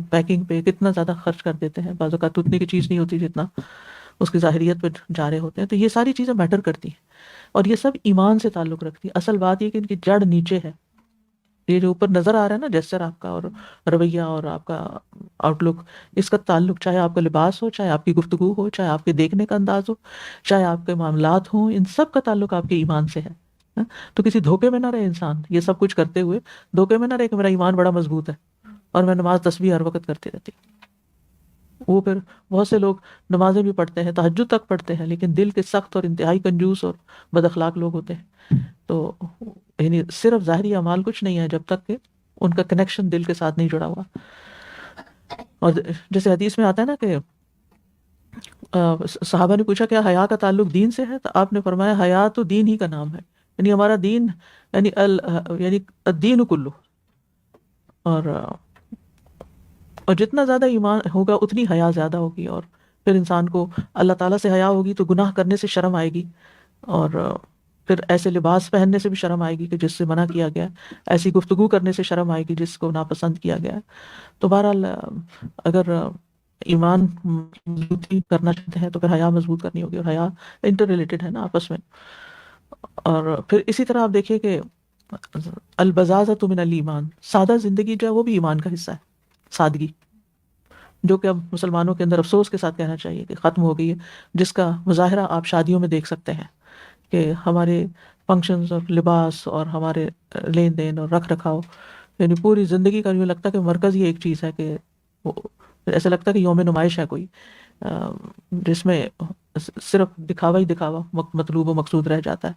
پیکنگ پہ کتنا زیادہ خرچ کر دیتے ہیں. بعض اوقات اتنی کی چیز نہیں ہوتی جتنا اس کی ظاہریت پہ جا رہے ہوتے ہیں. تو یہ ساری چیزیں میٹر کرتی ہیں، اور یہ سب ایمان سے تعلق رکھتی ہیں. اصل بات یہ کہ ان کی جڑ نیچے ہے. یہ جو اوپر نظر آ رہا ہے نا، جیسر آپ کا اور رویہ اور آپ کا آؤٹ لک، اس کا تعلق چاہے آپ کا لباس ہو، چاہے آپ کی گفتگو ہو، چاہے آپ کے دیکھنے کا انداز ہو، چاہے آپ کے معاملات ہوں، ان سب کا تعلق آپ کے ایمان سے ہے. تو کسی دھوکے میں نہ رہے انسان، یہ سب کچھ کرتے ہوئے دھوکے میں نہ رہے کہ میرا ایمان بڑا مضبوط ہے اور میں نماز تسبیح ہر وقت کرتے رہتی. وہ پھر بہت سے لوگ نمازیں بھی پڑھتے ہیں، تہجد تک پڑھتے ہیں، لیکن دل کے سخت اور انتہائی کنجوس اور بد اخلاق لوگ ہوتے ہیں. تو یعنی صرف ظاہری اعمال کچھ نہیں ہے جب تک کہ ان کا کنیکشن دل کے ساتھ نہیں جڑا ہوا. اور جیسے حدیث میں آتا ہے نا کہ صحابہ نے پوچھا کیا حیا کا تعلق دین سے ہے؟ تو آپ نے فرمایا حیا تو دین ہی کا نام ہے. یعنی ہمارا دین، یعنی الدین کلو. اور جتنا زیادہ ایمان ہوگا اتنی حیا زیادہ ہوگی، اور پھر انسان کو اللہ تعالیٰ سے حیا ہوگی تو گناہ کرنے سے شرم آئے گی، اور پھر ایسے لباس پہننے سے بھی شرم آئے گی کہ جس سے منع کیا گیا، ایسی گفتگو کرنے سے شرم آئے گی جس کو ناپسند کیا گیا. تو بہرحال اگر ایمان مضبوطی کرنا چاہتے ہیں تو پھر حیا مضبوط کرنی ہوگی، اور حیا انٹر ریلیٹڈ ہے نا آپس میں. اور پھر اسی طرح آپ دیکھیں کہ البزازۃ من الایمان، سادہ زندگی جو ہے وہ بھی ایمان کا حصہ ہے. سادگی، جو کہ اب مسلمانوں کے اندر افسوس کے ساتھ کہنا چاہیے کہ ختم ہو گئی ہے، جس کا مظاہرہ آپ شادیوں میں دیکھ سکتے ہیں کہ ہمارے فنکشنز اور لباس اور ہمارے لین دین اور رکھ رکھاؤ، یعنی پوری زندگی کا یوں لگتا ہے کہ مرکز یہ ایک چیز ہے کہ ایسا لگتا ہے کہ یوم نمائش ہے کوئی، جس میں صرف دکھاوا ہی دکھاوا مطلوب و مقصود رہ جاتا ہے،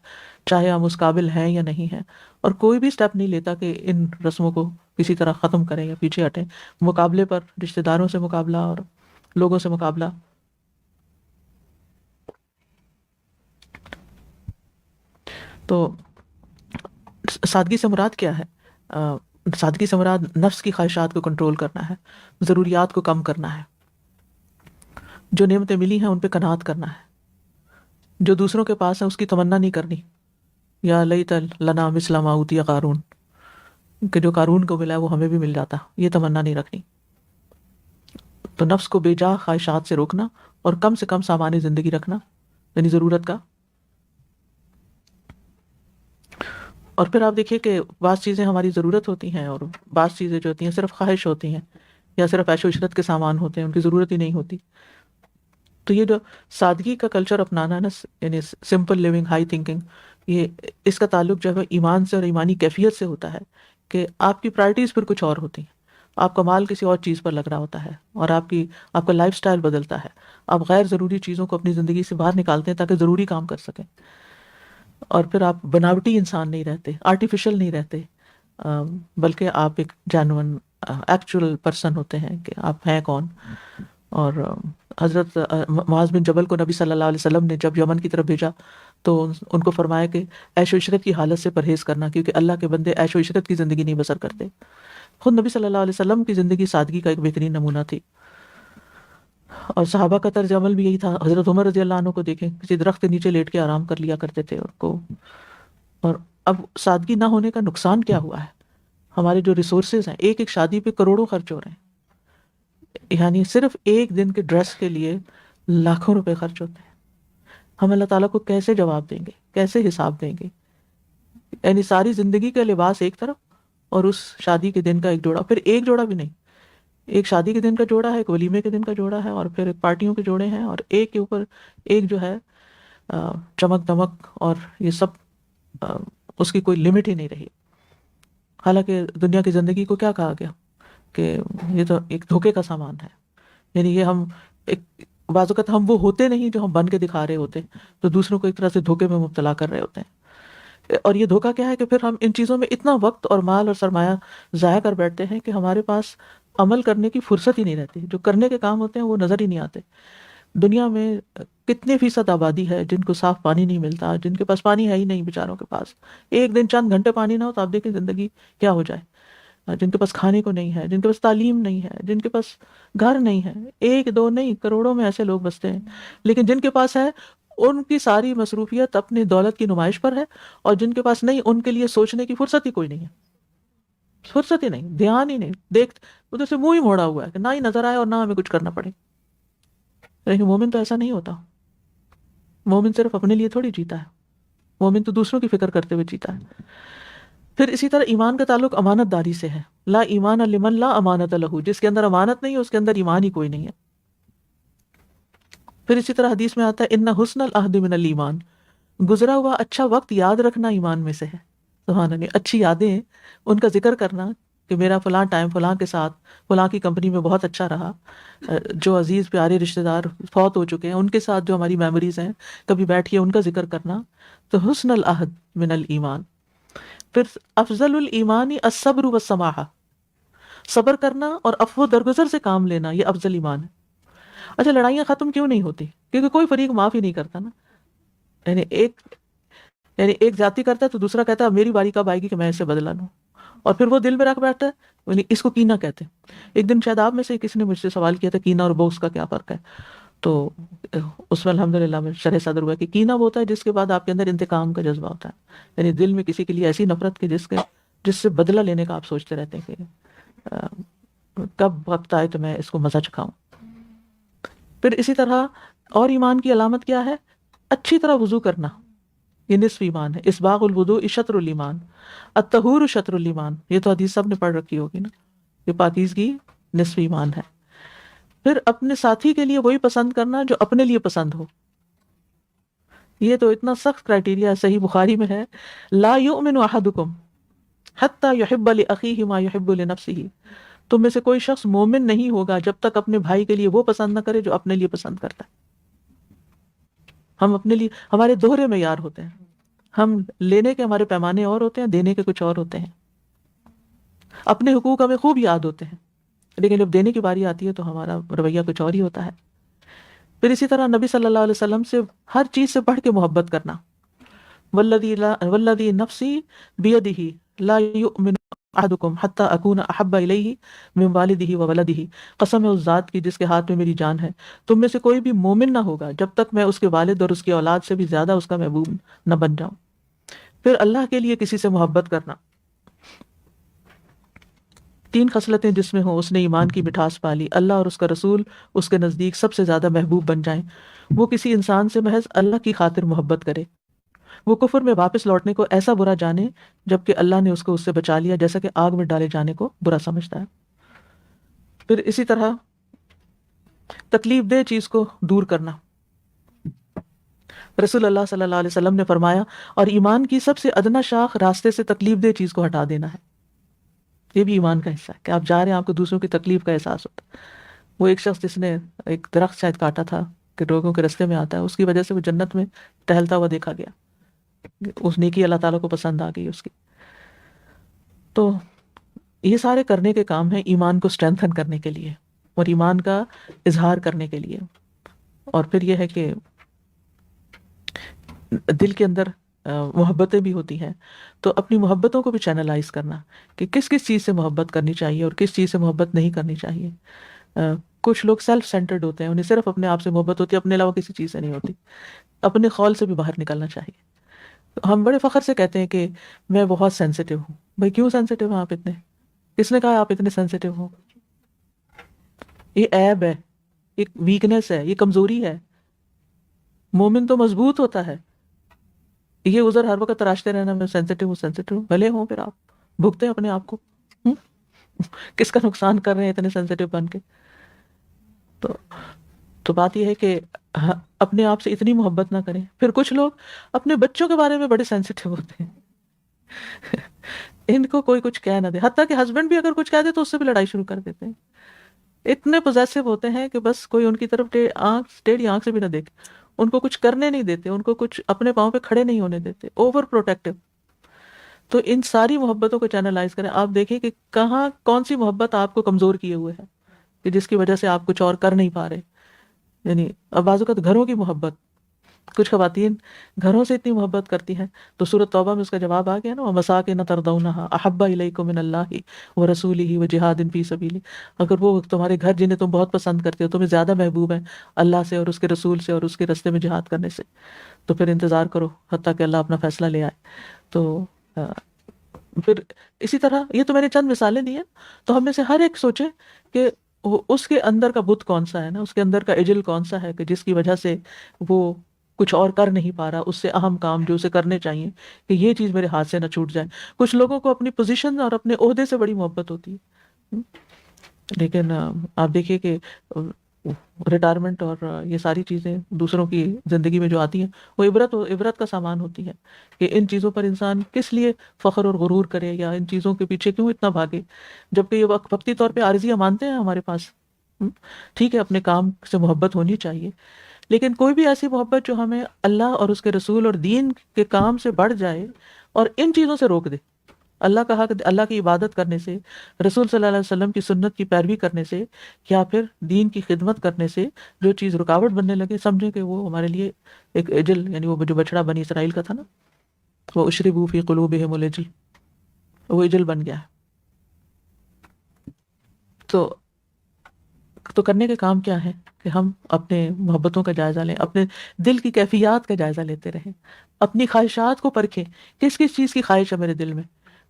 چاہے ہم اس قابل ہیں یا نہیں ہیں. اور کوئی بھی سٹیپ نہیں لیتا کہ ان رسموں کو کسی طرح ختم کریں یا پیچھے ہٹیں. مقابلے پر رشتہ داروں سے مقابلہ اور لوگوں سے مقابلہ. تو سادگی سے مراد کیا ہے؟ سادگی سے مراد نفس کی خواہشات کو کنٹرول کرنا ہے، ضروریات کو کم کرنا ہے، جو نعمتیں ملی ہیں ان پہ قناعت کرنا ہے، جو دوسروں کے پاس ہے اس کی تمنا نہیں کرنی، یا لیت لنا مثل ما اوتی قارون، کہ جو قارون کو ملا ہے وہ ہمیں بھی مل جاتا، یہ تمنا نہیں رکھنی. تو نفس کو بے جا خواہشات سے روکنا اور کم سے کم سامان زندگی رکھنا، یعنی ضرورت کا. اور پھر آپ دیکھیے کہ بعض چیزیں ہماری ضرورت ہوتی ہیں اور بعض چیزیں جو ہوتی ہیں صرف خواہش ہوتی ہیں یا صرف عیش و عشرت کے سامان ہوتے ہیں، ان کی ضرورت ہی نہیں ہوتی. تو یہ جو سادگی کا کلچر اپنانا ہے نا، یعنی سمپل لیونگ، ہائی تھنکنگ، یہ اس کا تعلق جو ہے ایمان سے اور ایمانی کیفیت سے ہوتا ہے کہ آپ کی پرائرٹیز پھر کچھ اور ہوتی ہیں. آپ کا مال کسی اور چیز پر لگ رہا ہوتا ہے اور آپ کا لائف سٹائل بدلتا ہے. آپ غیر ضروری چیزوں کو اپنی زندگی سے باہر نکالتے ہیں تاکہ ضروری کام کر سکیں. اور پھر آپ بناوٹی انسان نہیں رہتے، آرٹیفیشل نہیں رہتے، بلکہ آپ ایک جینون ایکچوئل پرسن ہوتے ہیں کہ آپ ہیں کون. اور حضرت معاذ بن جبل کو نبی صلی اللہ علیہ وسلم نے جب یمن کی طرف بھیجا تو ان کو فرمایا کہ عیش و عشرت کی حالت سے پرہیز کرنا، کیونکہ اللہ کے بندے عیش و عشرت کی زندگی نہیں بسر کرتے. خود نبی صلی اللہ علیہ وسلم کی زندگی سادگی کا ایک بہترین نمونہ تھی، اور صحابہ کا طرز عمل بھی یہی تھا. حضرت عمر رضی اللہ عنہ کو دیکھیں، کسی درخت کے نیچے لیٹ کے آرام کر لیا کرتے تھے. اور اب سادگی نہ ہونے کا نقصان کیا ہوا ہے؟ ہمارے جو ریسورسز ہیں، ایک ایک شادی پہ کروڑوں خرچ ہو رہے ہیں، یعنی صرف ایک دن کے ڈریس کے لیے لاکھوں روپے خرچ ہوتے ہیں. ہم اللہ تعالیٰ کو کیسے جواب دیں گے، کیسے حساب دیں گے؟ یعنی ساری زندگی کا لباس ایک طرف اور اس شادی کے دن کا ایک جوڑا، پھر ایک جوڑا بھی نہیں، ایک شادی کے دن کا جوڑا ہے، ایک ولیمے کے دن کا جوڑا ہے، اور پھر ایک پارٹیوں کے جوڑے ہیں، اور ایک کے اوپر ایک جو ہے چمک دمک اور یہ سب، اس کی کوئی لمٹ ہی نہیں رہی. حالانکہ دنیا کی زندگی کو کیا کہا گیا کہ یہ تو ایک دھوکے کا سامان ہے. یعنی یہ ہم ایک بعض اوقات ہم وہ ہوتے نہیں جو ہم بن کے دکھا رہے ہوتے، تو دوسروں کو ایک طرح سے دھوکے میں مبتلا کر رہے ہوتے ہیں. اور یہ دھوکا کیا ہے کہ پھر ہم ان چیزوں میں اتنا وقت اور مال اور سرمایہ ضائع کر بیٹھتے ہیں کہ ہمارے پاس عمل کرنے کی فرصت ہی نہیں رہتی. جو کرنے کے کام ہوتے ہیں وہ نظر ہی نہیں آتے. دنیا میں کتنے فیصد آبادی ہے جن کو صاف پانی نہیں ملتا، جن کے پاس پانی ہے ہی نہیں بیچاروں کے پاس. ایک دن چند گھنٹے پانی نہ ہو تو آپ دیکھیں زندگی کیا ہو جائے. جن کے پاس کھانے کو نہیں ہے، جن کے پاس تعلیم نہیں ہے، جن کے پاس گھر نہیں ہے، ایک دو نہیں کروڑوں میں ایسے لوگ بستے ہیں. لیکن جن کے پاس ہے ان کی ساری مصروفیت اپنی دولت کی نمائش پر ہے، اور جن کے پاس نہیں ان کے لیے سوچنے کی فرصت ہی کوئی نہیں ہے. فرصت ہی نہیں، دھیان ہی نہیں، دیکھ ادھر سے منہ ہی موڑا ہوا ہے کہ نہ ہی نظر آئے اور نہ ہمیں کچھ کرنا پڑے. لیکن مومن تو ایسا نہیں ہوتا. مومن صرف اپنے لیے تھوڑی جیتا ہے، مومن تو دوسروں کی فکر کرتے ہوئے جیتا ہے. پھر اسی طرح ایمان کا تعلق امانت داری سے ہے. لا ایمان لمن لا امانت لہ، جس کے اندر امانت نہیں ہے اس کے اندر ایمان ہی کوئی نہیں ہے. پھر اسی طرح حدیث میں آتا ہے ان حسن العہد من الایمان، گزرا ہوا اچھا وقت یاد رکھنا ایمان میں سے ہے. سبحان اللہ، اچھی یادیں ان کا ذکر کرنا کہ میرا فلاں ٹائم فلاں کے ساتھ فلاں کی کمپنی میں بہت اچھا رہا، جو عزیز پیارے رشتہ دار فوت ہو چکے ہیں ان کے ساتھ جو ہماری میموریز ہیں کبھی بیٹھیے ان کا ذکر کرنا. تو حسن العہد من الایمان. پھر افضل الایمان الصبر والسماحہ، صبر کرنا اور عفو درگزر سے کام لینا، یہ افضل ایمان ہے. اچھا، لڑائیاں ختم کیوں نہیں ہوتی؟ کیونکہ کوئی فریق معاف ہی نہیں کرتا نا. یعنی ایک زیادتی کرتا ہے تو دوسرا کہتا ہے میری باری کب آئے گی کہ میں اس سے بدلہ لوں، اور پھر وہ دل میں رکھ بیٹھتا ہے. یعنی اس کو کینہ کہتے ہیں. ایک دن شاید آپ میں سے کسی نے مجھ سے سوال کیا تھا کینہ اور بغض کا کیا فرق ہے، تو اس میں الحمدللہ میں شرح صدر ہوا کہ کینہ وہ ہوتا ہے جس کے بعد آپ کے اندر انتقام کا جذبہ ہوتا ہے، یعنی دل میں کسی کے لیے ایسی نفرت کہ جس سے بدلہ لینے کا آپ سوچتے رہتے ہیں کہ کب وقت آئے تو میں اس کو مزہ چکھاؤں. پھر اسی طرح اور ایمان کی علامت کیا ہے؟ اچھی طرح وضو کرنا، یہ نصف ایمان ہے. اسباغ الوضوء شطر الایمان، الطہور شطر الایمان. یہ تو حدیث سب نے پڑھ رکھی ہوگی نا، یہ پاکیزگی نصف ایمان ہے. پھر اپنے ساتھی کے لیے وہی پسند کرنا جو اپنے لیے پسند ہو. یہ تو اتنا سخت کرائٹیریا صحیح بخاری میں ہے، لا یؤمن احدکم حتی یحب لاخیہ ما یحب لنفسہ. تم میں سے کوئی شخص مومن نہیں ہوگا جب تک اپنے بھائی کے لیے وہ پسند نہ کرے جو اپنے لیے پسند کرتا ہے. ہم اپنے لیے، ہمارے دوہرے معیار ہوتے ہیں، ہم لینے کے ہمارے پیمانے اور ہوتے ہیں، دینے کے کچھ اور ہوتے ہیں. اپنے حقوق ہمیں خوب یاد ہوتے ہیں، لیکن جب دینے کی باری آتی ہے تو ہمارا رویہ کچھ اور ہی ہوتا ہے۔ پھر اسی طرح نبی صلی اللہ علیہ وسلم سے ہر چیز سے بڑھ کے محبت کرنا، والذی نفسی بیدہ لا یؤمن احدکم حتی اکون احب الیہ من والدہ وولدہ، قسم ہے اس ذات کی جس کے ہاتھ میں میری جان ہے، تم میں سے کوئی بھی مومن نہ ہوگا جب تک میں اس کے والد اور اس کی اولاد سے بھی زیادہ اس کا محبوب نہ بن جاؤں۔ پھر اللہ کے لیے کسی سے محبت کرنا، 3 خصلتیں جس میں ہوں اس نے ایمان کی مٹھاس پالی، اللہ اور اس کا رسول اس کے نزدیک سب سے زیادہ محبوب بن جائیں، وہ کسی انسان سے محض اللہ کی خاطر محبت کرے، وہ کفر میں واپس لوٹنے کو ایسا برا جانے جبکہ اللہ نے اس کو اس سے بچا لیا، جیسا کہ آگ میں ڈالے جانے کو برا سمجھتا ہے۔ پھر اسی طرح تکلیف دہ چیز کو دور کرنا، رسول اللہ صلی اللہ علیہ وسلم نے فرمایا اور ایمان کی سب سے ادنا شاخ راستے سے تکلیف دہ چیز کو ہٹا دینا ہے۔ یہ بھی ایمان کا حصہ ہے کہ آپ جا رہے ہیں، آپ کو دوسروں کی تکلیف کا احساس ہوتا ہے۔ وہ ایک شخص جس نے ایک درخت شاید کاٹا تھا کہ لوگوں کے رستے میں آتا ہے، اس کی وجہ سے وہ جنت میں ٹہلتا ہوا دیکھا گیا، اس نیکی اللہ تعالیٰ کو پسند آ گئی اس کی۔ تو یہ سارے کرنے کے کام ہیں ایمان کو اسٹرینتھن کرنے کے لیے اور ایمان کا اظہار کرنے کے لیے۔ اور پھر یہ ہے کہ دل کے اندر محبتیں بھی ہوتی ہیں، تو اپنی محبتوں کو بھی چینلائز کرنا کہ کس کس چیز سے محبت کرنی چاہیے اور کس چیز سے محبت نہیں کرنی چاہیے۔ کچھ لوگ سیلف سینٹرڈ ہوتے ہیں، انہیں صرف اپنے آپ سے محبت ہوتی ہے، اپنے علاوہ کسی چیز سے نہیں ہوتی۔ اپنے خول سے بھی باہر نکلنا چاہیے۔ ہم بڑے فخر سے کہتے ہیں کہ میں بہت سینسیٹیو ہوں۔ بھائی کیوں سینسیٹیو ہیں آپ اتنے؟ کس نے کہا آپ اتنے سینسیٹیو ہو؟ یہ عیب ہے، ایک ویکنیس ہے، یہ کمزوری ہے۔ مومن تو مضبوط ہوتا ہے۔ یہ عذر ہر وقت تراشتے رہنا میں سینسیٹیو ہوں، بھلے ہوں پھر آپ بھگتے ہیں اپنے آپ کو۔ کس کا نقصان کر رہے ہیں اتنے سینسیٹیو بن کے؟ تو بات یہ ہے کہ اپنے آپ سے اتنی محبت نہ کریں۔ پھر کچھ لوگ اپنے بچوں کے بارے میں بڑے سینسیٹیو ہوتے ہیں، ان کو کوئی کچھ کہہ نہ دے، حتیٰ کہ ہسبینڈ بھی اگر کچھ کہہ دے تو اس سے بھی لڑائی شروع کر دیتے ہیں۔ اتنے پوزیسو ہوتے ہیں کہ بس کوئی ان کی طرف ٹیڑھی آنکھ سے بھی نہ دیکھے، ان کو کچھ کرنے نہیں دیتے، ان کو کچھ اپنے پاؤں پہ کھڑے نہیں ہونے دیتے، اوور پروٹیکٹیو۔ تو ان ساری محبتوں کو چینلائز کریں۔ آپ دیکھیں کہ کہاں کون سی محبت آپ کو کمزور کیے ہوئے ہے کہ جس کی وجہ سے آپ کچھ اور کر نہیں پا رہے۔ یعنی اب بعض اوقات گھروں کی محبت، کچھ خواتین گھروں سے اتنی محبت کرتی ہیں، تو سورۃ توبہ میں اس کا جواب آ گیا نا، وَمَسَاكِنَ تَرْضَوْنَهَا أَحَبَّ إِلَيْكُم مِّنَ اللَّهِ وَرَسُولِهِ وَجِهَادٍ فِي سَبِيلِهِ۔ اگر وہ تمہارے گھر جنہیں تم بہت پسند کرتے ہو تمہیں زیادہ محبوب ہیں اللہ سے اور اس کے رسول سے اور اس کے رستے میں جہاد کرنے سے، تو پھر انتظار کرو حتیٰ کہ اللہ اپنا فیصلہ لے آئے۔ تو پھر اسی طرح یہ تو میں نے چند مثالیں دی ہیں، تو ہم میں سے ہر ایک سوچے کہ اس کے اندر کا بت کون سا ہے نا، اس کے اندر کا اجل کون سا ہے کہ جس کی وجہ سے وہ کچھ اور کر نہیں پا رہا، اس سے اہم کام جو اسے کرنے چاہیے کہ یہ چیز میرے ہاتھ سے نہ چھوٹ جائے۔ کچھ لوگوں کو اپنی پوزیشن اور اپنے عہدے سے بڑی محبت ہوتی ہے، لیکن آپ دیکھیے کہ ریٹائرمنٹ اور یہ ساری چیزیں دوسروں کی زندگی میں جو آتی ہیں وہ عبرت کا سامان ہوتی ہے کہ ان چیزوں پر انسان کس لیے فخر اور غرور کرے یا ان چیزوں کے پیچھے کیوں اتنا بھاگے، جبکہ یہ وقتی طور پہ عارضیہ مانتے ہیں ہمارے پاس۔ ٹھیک ہے اپنے کام سے محبت ہونی چاہیے، لیکن کوئی بھی ایسی محبت جو ہمیں اللہ اور اس کے رسول اور دین کے کام سے بڑھ جائے اور ان چیزوں سے روک دے۔ اللہ کہا کہ اللہ کی عبادت کرنے سے، رسول صلی اللہ علیہ وسلم کی سنت کی پیروی کرنے سے یا پھر دین کی خدمت کرنے سے جو چیز رکاوٹ بننے لگے، سمجھیں کہ وہ ہمارے لیے ایک اجل، یعنی وہ جو بچڑا بنی اسرائیل کا تھا نا، وہ اشربوا فی قلوبہم الاجل، وہ اجل بن گیا ہے۔ تو کرنے کے کام کیا ہے کہ ہم اپنے محبتوں کا جائزہ لیں، اپنے دل کی کیفیات کا جائزہ لیتے رہیں، اپنی خواہشات کو پرکھیں، کس کس چیز کی خواہش ہے میرے دل میں۔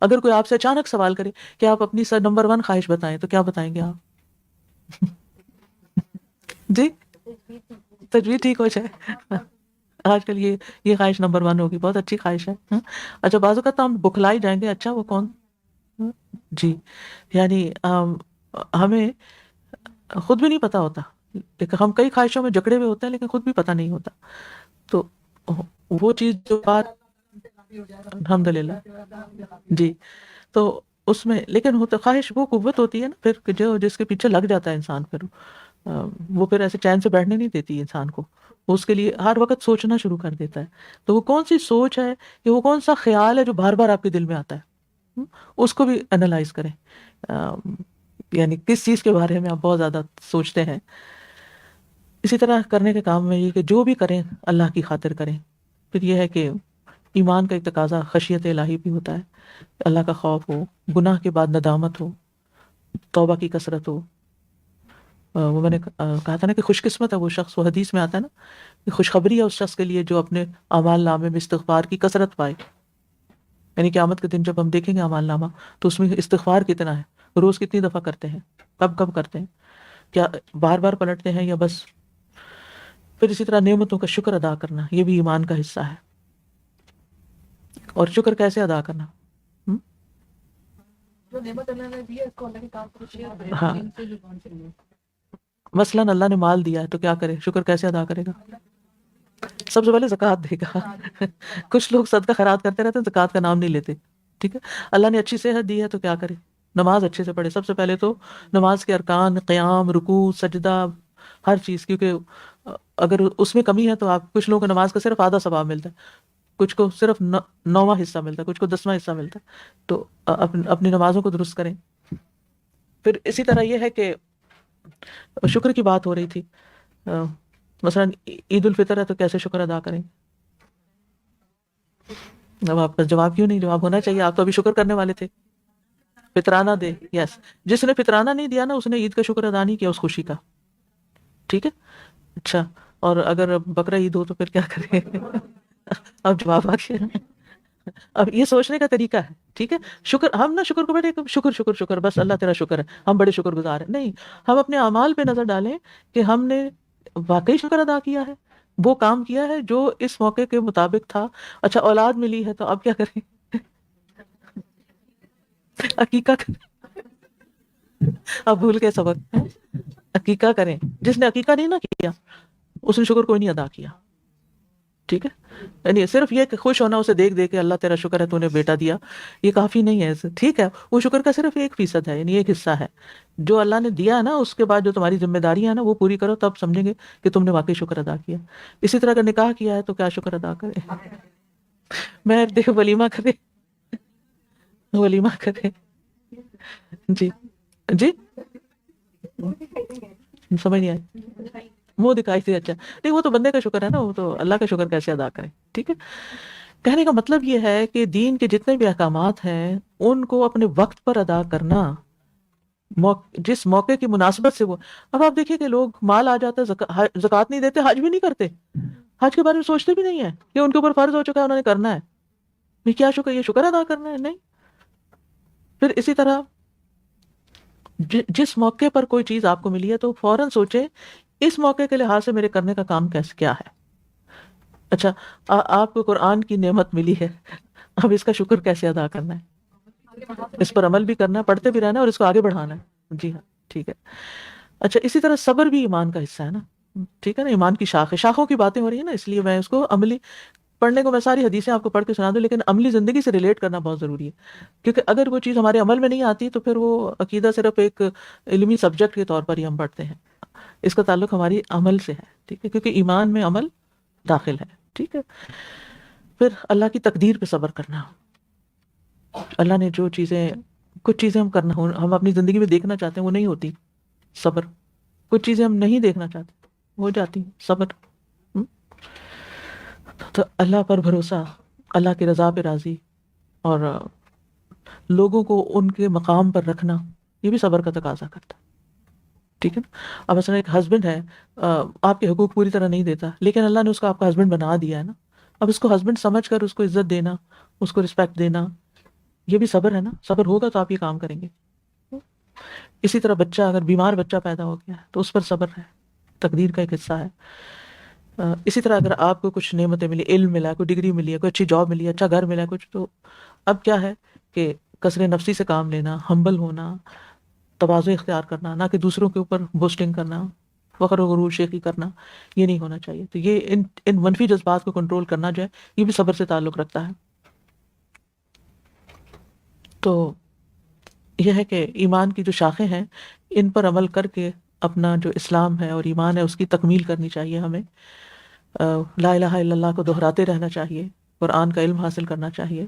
اگر کوئی آپ سے اچانک سوال کرے کہ آپ اپنی نمبر 1 خواہش بتائیں تو کیا بتائیں گے آپ؟ جی تجویز ٹھیک ہو جائے، آج کل یہ خواہش نمبر 1 ہوگی، بہت اچھی خواہش ہے۔ اچھا بعض اوقات ہم بکھلائی جائیں گے، اچھا وہ کون؟ جی یعنی ہمیں خود بھی نہیں پتا ہوتا، لیکن ہم کئی خواہشوں میں جکڑے ہوئے ہوتے ہیں لیکن خود بھی پتہ نہیں ہوتا۔ تو وہ چیز جو بات الحمدللہ جی، تو اس میں لیکن ہوتا خواہش وہ قوت ہوتی ہے نا پھر کہ جو جس کے پیچھے لگ جاتا ہے انسان، پھر وہ پھر ایسے چین سے بیٹھنے نہیں دیتی انسان کو، وہ اس کے لیے ہر وقت سوچنا شروع کر دیتا ہے۔ تو وہ کون سی سوچ ہے کہ وہ کون سا خیال ہے جو بار بار آپ کے دل میں آتا ہے؟ اس کو بھی انالائز کریں، یعنی کس چیز کے بارے میں آپ بہت زیادہ سوچتے ہیں. اسی طرح کرنے کے کام میں یہ کہ جو بھی کریں اللہ کی خاطر کریں. پھر یہ ہے کہ ایمان کا ایک تقاضا خشیت الہی بھی ہوتا ہے، اللہ کا خوف ہو، گناہ کے بعد ندامت ہو، توبہ کی کثرت ہو. وہ میں نے کہا تھا نا کہ خوش قسمت ہے وہ شخص، وہ حدیث میں آتا ہے نا کہ خوشخبری ہے اس شخص کے لیے جو اپنے اعمال نامے میں استغفار کی کثرت پائے. یعنی قیامت کے دن جب ہم دیکھیں گے اعمال نامہ تو اس میں استغفار کتنا ہے، روز کتنی دفعہ کرتے ہیں، کب کرتے ہیں، کیا بار بار پلٹتے ہیں یا بس. پھر اسی طرح نعمتوں کا شکر ادا کرنا، یہ بھی ایمان کا حصہ ہے. اور شکر کیسے ادا کرنا؟ ہاں، مثلاً اللہ نے مال دیا ہے تو کیا کرے، شکر کیسے ادا کرے گا؟ سب سے پہلے زکوٰۃ دے گا. کچھ لوگ صدقہ خیرات کرتے رہتے ہیں، زکوٰۃ کا نام نہیں لیتے. ٹھیک ہے، اللہ نے اچھی صحت دی ہے تو کیا کرے، نماز اچھے سے پڑھے. سب سے پہلے تو نماز کے ارکان، قیام، رکوع، سجدہ، ہر چیز، کیونکہ اگر اس میں کمی ہے تو آپ کچھ لوگوں کو نماز کا صرف آدھا ثواب ملتا ہے، کچھ کو صرف 9واں حصہ ملتا ہے، کچھ کو 10واں حصہ ملتا ہے. تو اپنی نمازوں کو درست کریں. پھر اسی طرح یہ ہے کہ شکر کی بات ہو رہی تھی، مثلا عید الفطر ہے تو کیسے شکر ادا کریں. اب آپ کا جواب کیوں نہیں؟ جواب ہونا چاہیے، آپ تو ابھی شکر کرنے والے تھے. فطرانہ دے، یس. جس نے فطرانہ نہیں دیا نا اس نے عید کا شکر ادا نہیں کیا اس خوشی کا. ٹھیک ہے، اچھا. اور اگر بقرہ عید ہو تو پھر کیا کریں؟ اب جواب آ گیا. اب یہ سوچنے کا طریقہ ہے. ٹھیک ہے، شکر ہم نہ شکر کو بیٹھے شکر شکر شکر بس اللہ تیرا شکر ہے، ہم بڑے شکر گزار ہیں. نہیں، ہم اپنے اعمال پہ نظر ڈالیں کہ ہم نے واقعی شکر ادا کیا ہے، وہ کام کیا ہے جو اس موقع کے مطابق تھا. اچھا، اولاد ملی ہے تو اب کیا کریں؟ عقیقہ کریں. اب بھول کے سبق، عقیقہ کریں. جس نے عقیقہ نہیں نہ کیا اس نے شکر کوئی نہیں ادا کیا. ٹھیک ہے، یعنی صرف یہ کہ خوش ہونا اسے دیکھ کے اللہ تیرا شکر ہے تو نے بیٹا دیا، یہ کافی نہیں ہے. ٹھیک ہے، وہ شکر کا صرف 1% ہے، یعنی ایک حصہ ہے. جو اللہ نے دیا ہے نا اس کے بعد جو تمہاری ذمہ داری ہے نا وہ پوری کرو، تب سمجھیں گے کہ تم نے واقعی شکر ادا کیا. اسی طرح اگر نکاح کیا ہے تو کیا شکر ادا کرے؟ میں دیکھ ولیمہ کرے، ولیمہ کرے. جی جی، سمجھ نہیں آئی. منہ دکھائی سے اچھا نہیں، وہ تو بندے کا شکر ہے نا، وہ تو اللہ کا شکر کیسے ادا کریں. ٹھیک ہے، کہنے کا مطلب یہ ہے کہ دین کے جتنے بھی احکامات ہیں ان کو اپنے وقت پر ادا کرنا، جس موقع کی مناسبت سے وہ. اب آپ دیکھیے کہ لوگ مال آ جاتا ہے، زکوٰۃ نہیں دیتے، حج بھی نہیں کرتے، حج کے بارے میں سوچتے بھی نہیں ہیں کہ ان کے اوپر فرض ہو چکا ہے، انہوں نے کرنا ہے. یہ کیا شکر، یہ شکر ادا کرنا ہے؟ نہیں. پھر اسی طرح جس موقع پر کوئی چیز آپ کو ملی ہے تو فوراً سوچیں اس موقع کے لحاظ سے میرے کرنے کا کام کیا ہے. اچھا، آپ کو قرآن کی نعمت ملی ہے، اب اس کا شکر کیسے ادا کرنا ہے؟ اس پر عمل بھی کرنا ہے، پڑھتے بھی رہنا ہے اور اس کو آگے بڑھانا ہے. جی ہاں، ٹھیک ہے. اچھا، اسی طرح صبر بھی ایمان کا حصہ ہے نا. ٹھیک ہے نا، ایمان کی شاخ ہے. شاخوں کی باتیں ہو رہی ہیں نا، اس لیے میں اس کو عملی پڑھنے کو، میں ساری حدیثیں آپ کو پڑھ کے سنا دوں لیکن عملی زندگی سے ریلیٹ کرنا بہت ضروری ہے. کیونکہ اگر وہ چیز ہمارے عمل میں نہیں آتی تو پھر وہ عقیدہ صرف ایک علمی سبجیکٹ کے طور پر ہی ہم پڑھتے ہیں. اس کا تعلق ہماری عمل سے ہے. ٹھیک ہے، کیونکہ ایمان میں عمل داخل ہے. ٹھیک ہے. پھر اللہ کی تقدیر پہ صبر کرنا. اللہ نے جو چیزیں، کچھ چیزیں ہم اپنی زندگی میں دیکھنا چاہتے ہیں وہ نہیں ہوتی، صبر. کچھ چیزیں ہم نہیں دیکھنا چاہتے ہو جاتی، صبر. تو اللہ پر بھروسہ، اللہ کی رضا پہ راضی، اور لوگوں کو ان کے مقام پر رکھنا، یہ بھی صبر کا تقاضا کرتا ہے. ٹھیک ہے نا. اب مثلا ایک ہسبینڈ ہے، آپ کے حقوق پوری طرح نہیں دیتا لیکن اللہ نے اس کو آپ کا ہسبینڈ بنا دیا ہے نا. اب اس کو ہسبینڈ سمجھ کر اس کو عزت دینا، اس کو رسپیکٹ دینا، یہ بھی صبر ہے نا. صبر ہوگا تو آپ یہ کام کریں گے. اسی طرح بچہ، اگر بیمار بچہ پیدا ہو گیا تو اس پر صبر ہے، تقدیر کا ایک حصہ ہے. اسی طرح اگر آپ کو کچھ نعمتیں ملی، علم ملا، کوئی ڈگری ملی ہے، کوئی اچھی جاب ملی ہے، اچھا گھر ملا ہے کچھ، تو اب کیا ہے کہ کثر نفسی سے کام لینا، ہمبل ہونا، تواضع اختیار کرنا، نہ کہ دوسروں کے اوپر بوسٹنگ کرنا، فخر و غرور شیخی کرنا، یہ نہیں ہونا چاہیے. تو یہ ان منفی جذبات کو کنٹرول کرنا جو ہے یہ بھی صبر سے تعلق رکھتا ہے. تو یہ ہے کہ ایمان کی جو شاخیں ہیں ان پر عمل کر کے اپنا جو اسلام ہے اور ایمان ہے اس کی تکمیل کرنی چاہیے. ہمیں لا الہ الا اللہ کو دہراتے رہنا چاہیے. قرآن کا علم حاصل کرنا چاہیے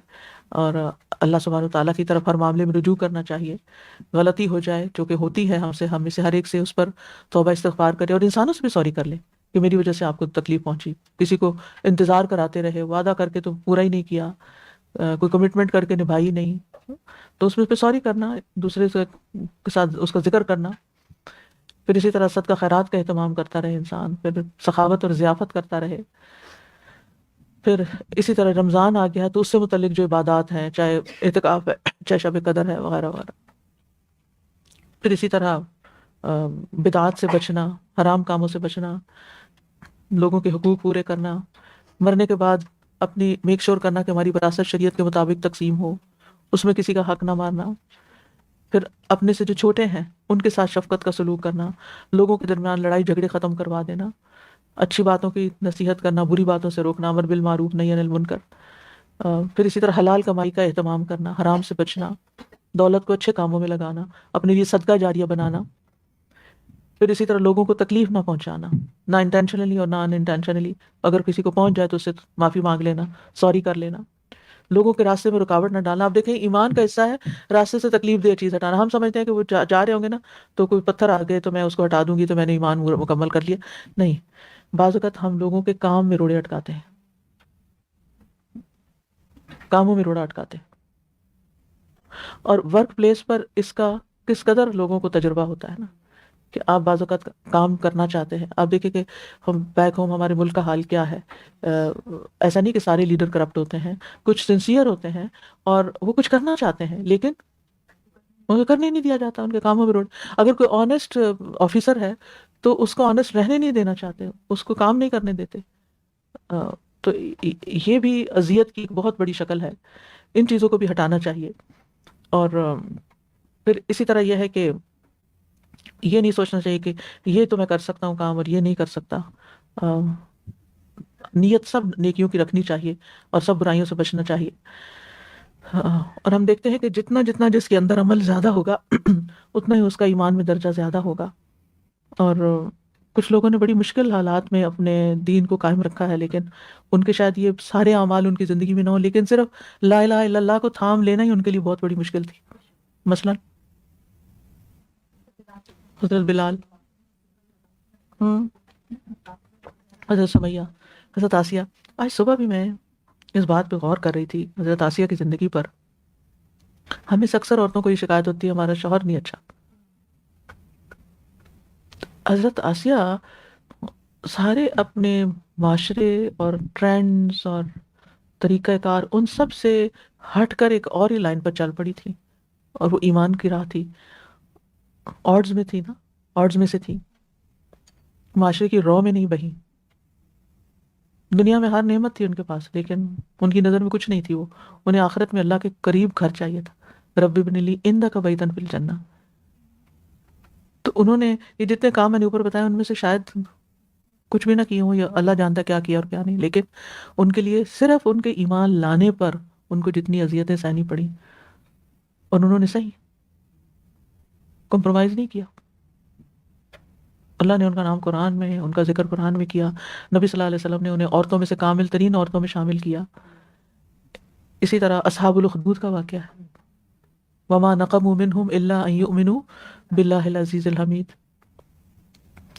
اور اللہ سبحانہ وتعالیٰ کی طرف ہر معاملے میں رجوع کرنا چاہیے. غلطی ہو جائے جو کہ ہوتی ہے ہم میں سے ہر ایک سے اس پر توبہ استغفار کرے اور انسانوں سے بھی سوری کر لے کہ میری وجہ سے آپ کو تکلیف پہنچی. کسی کو انتظار کراتے رہے, وعدہ کر کے تو پورا ہی نہیں کیا, کوئی کمٹمنٹ کر کے نبھائی نہیں, تو اس میں پہ سوری کرنا, دوسرے کے ساتھ اس کا ذکر کرنا. پھر اسی طرح صدقہ خیرات کا اہتمام کرتا رہے انسان, پھر سخاوت اور ضیافت کرتا رہے. پھر اسی طرح رمضان آ گیا تو اس سے متعلق جو عبادات ہیں, چاہے اعتکاف ہے, چاہے شب قدر ہے, وغیرہ وغیرہ. پھر اسی طرح بدعات سے بچنا, حرام کاموں سے بچنا, لوگوں کے حقوق پورے کرنا, مرنے کے بعد اپنی میک شور کرنا کہ ہماری وراثت شریعت کے مطابق تقسیم ہو, اس میں کسی کا حق نہ مارنا. پھر اپنے سے جو چھوٹے ہیں ان کے ساتھ شفقت کا سلوک کرنا, لوگوں کے درمیان لڑائی جھگڑے ختم کروا دینا, اچھی باتوں کی نصیحت کرنا, بری باتوں سے روکنا, امر بالمعروف نہی عن المنکر. پھر اسی طرح حلال کمائی کا اہتمام کرنا, حرام سے بچنا, دولت کو اچھے کاموں میں لگانا, اپنے لیے صدقہ جاریہ بنانا. پھر اسی طرح لوگوں کو تکلیف نہ پہنچانا, نہ انٹینشنلی اور نہ ان انٹینشنلی. اگر کسی کو پہنچ جائے تو اس سے معافی مانگ لینا, سوری کر لینا. لوگوں کے راستے میں رکاوٹ نہ ڈالنا. آپ دیکھیں ایمان کا حصہ ہے راستے سے تکلیف دہ چیز ہٹانا. ہم سمجھتے ہیں کہ وہ جا رہے ہوں گے نا تو کوئی پتھر آ گئے تو میں اس کو ہٹا دوں گی تو میں نے ایمان مکمل کر لیا. نہیں, بعض اوقات ہم لوگوں کے کام میں روڑے اٹکاتے ہیں, کاموں میں روڑا اٹکاتے ہیں. اور ورک پلیس پر اس کا کس قدر لوگوں کو تجربہ ہوتا ہے نا, کہ آپ بعض اوقات کام کرنا چاہتے ہیں. آپ دیکھیں کہ ہم بیک ہوم ہمارے ملک کا حال کیا ہے. ایسا نہیں کہ سارے لیڈر کرپٹ ہوتے ہیں, کچھ سنسیئر ہوتے ہیں اور وہ کچھ کرنا چاہتے ہیں لیکن ان کو کرنے نہیں دیا جاتا, ان کے کاموں میں روڈ. اگر کوئی آنےسٹ آفیسر ہے تو اس کو آنےسٹ رہنے نہیں دینا چاہتے, اس کو کام نہیں کرنے دیتے. تو یہ بھی اذیت کی ایک بہت بڑی شکل ہے. ان چیزوں کو بھی ہٹانا چاہیے. اور پھر اسی طرح یہ ہے کہ یہ نہیں سوچنا چاہیے کہ یہ تو میں کر سکتا ہوں کام اور یہ نہیں کر سکتا. نیت سب نیکیوں کی رکھنی چاہیے اور سب برائیوں سے بچنا چاہیے. اور ہم دیکھتے ہیں کہ جتنا جتنا جس کے اندر عمل زیادہ ہوگا اتنا ہی اس کا ایمان میں درجہ زیادہ ہوگا. اور کچھ لوگوں نے بڑی مشکل حالات میں اپنے دین کو قائم رکھا ہے, لیکن ان کے شاید یہ سارے اعمال ان کی زندگی میں نہ ہو, لیکن صرف لا الہ الا اللہ کو تھام لینا ہی ان کے لیے بہت بڑی مشکل تھی. مثلا حضرت بلال, حضرت سمیہ, حضرت آسیہ. آج صبح بھی میں اس بات پہ غور کر رہی تھی حضرت آسیہ کی زندگی پر. ہمیں سے اکثر عورتوں کو یہ شکایت ہوتی ہے ہمارا شوہر نہیں اچھا. حضرت آسیہ سارے اپنے معاشرے اور ٹرینڈز اور طریقہ کار ان سب سے ہٹ کر ایک اور ہی لائن پر چل پڑی تھی, اور وہ ایمان کی راہ تھی. آڈز میں تھی نا, آڈز میں سے تھی, معاشرے کی رو میں نہیں بہی. دنیا میں ہر نعمت تھی ان کے پاس, لیکن ان کی نظر میں کچھ نہیں تھی. وہ انہیں آخرت میں اللہ کے قریب گھر چاہیے تھا. رب ابن لی عندک بیتا فی الجنہ. تو انہوں نے یہ جتنے کام میں نے اوپر بتایا ان میں سے شاید کچھ بھی نہ کیے ہوں, یا اللہ جانتا کیا کیا اور کیا نہیں, لیکن ان کے لیے صرف ان کے ایمان لانے پر ان کو جتنی اذیتیں سہنی پڑی, اور انہوں نے صحیح کمپرومائز نہیں کیا. اللہ نے ان کا نام قرآن میں, ان کا ذکر قرآن میں کیا. نبی صلی اللہ علیہ وسلم نے انہیں عورتوں میں سے کامل ترین عورتوں میں شامل کیا. اسی طرح اصحاب الاخدود کا واقعہ ہے, وما نقموا منہم الا ان یؤمنوا باللہ العزیز الحمید.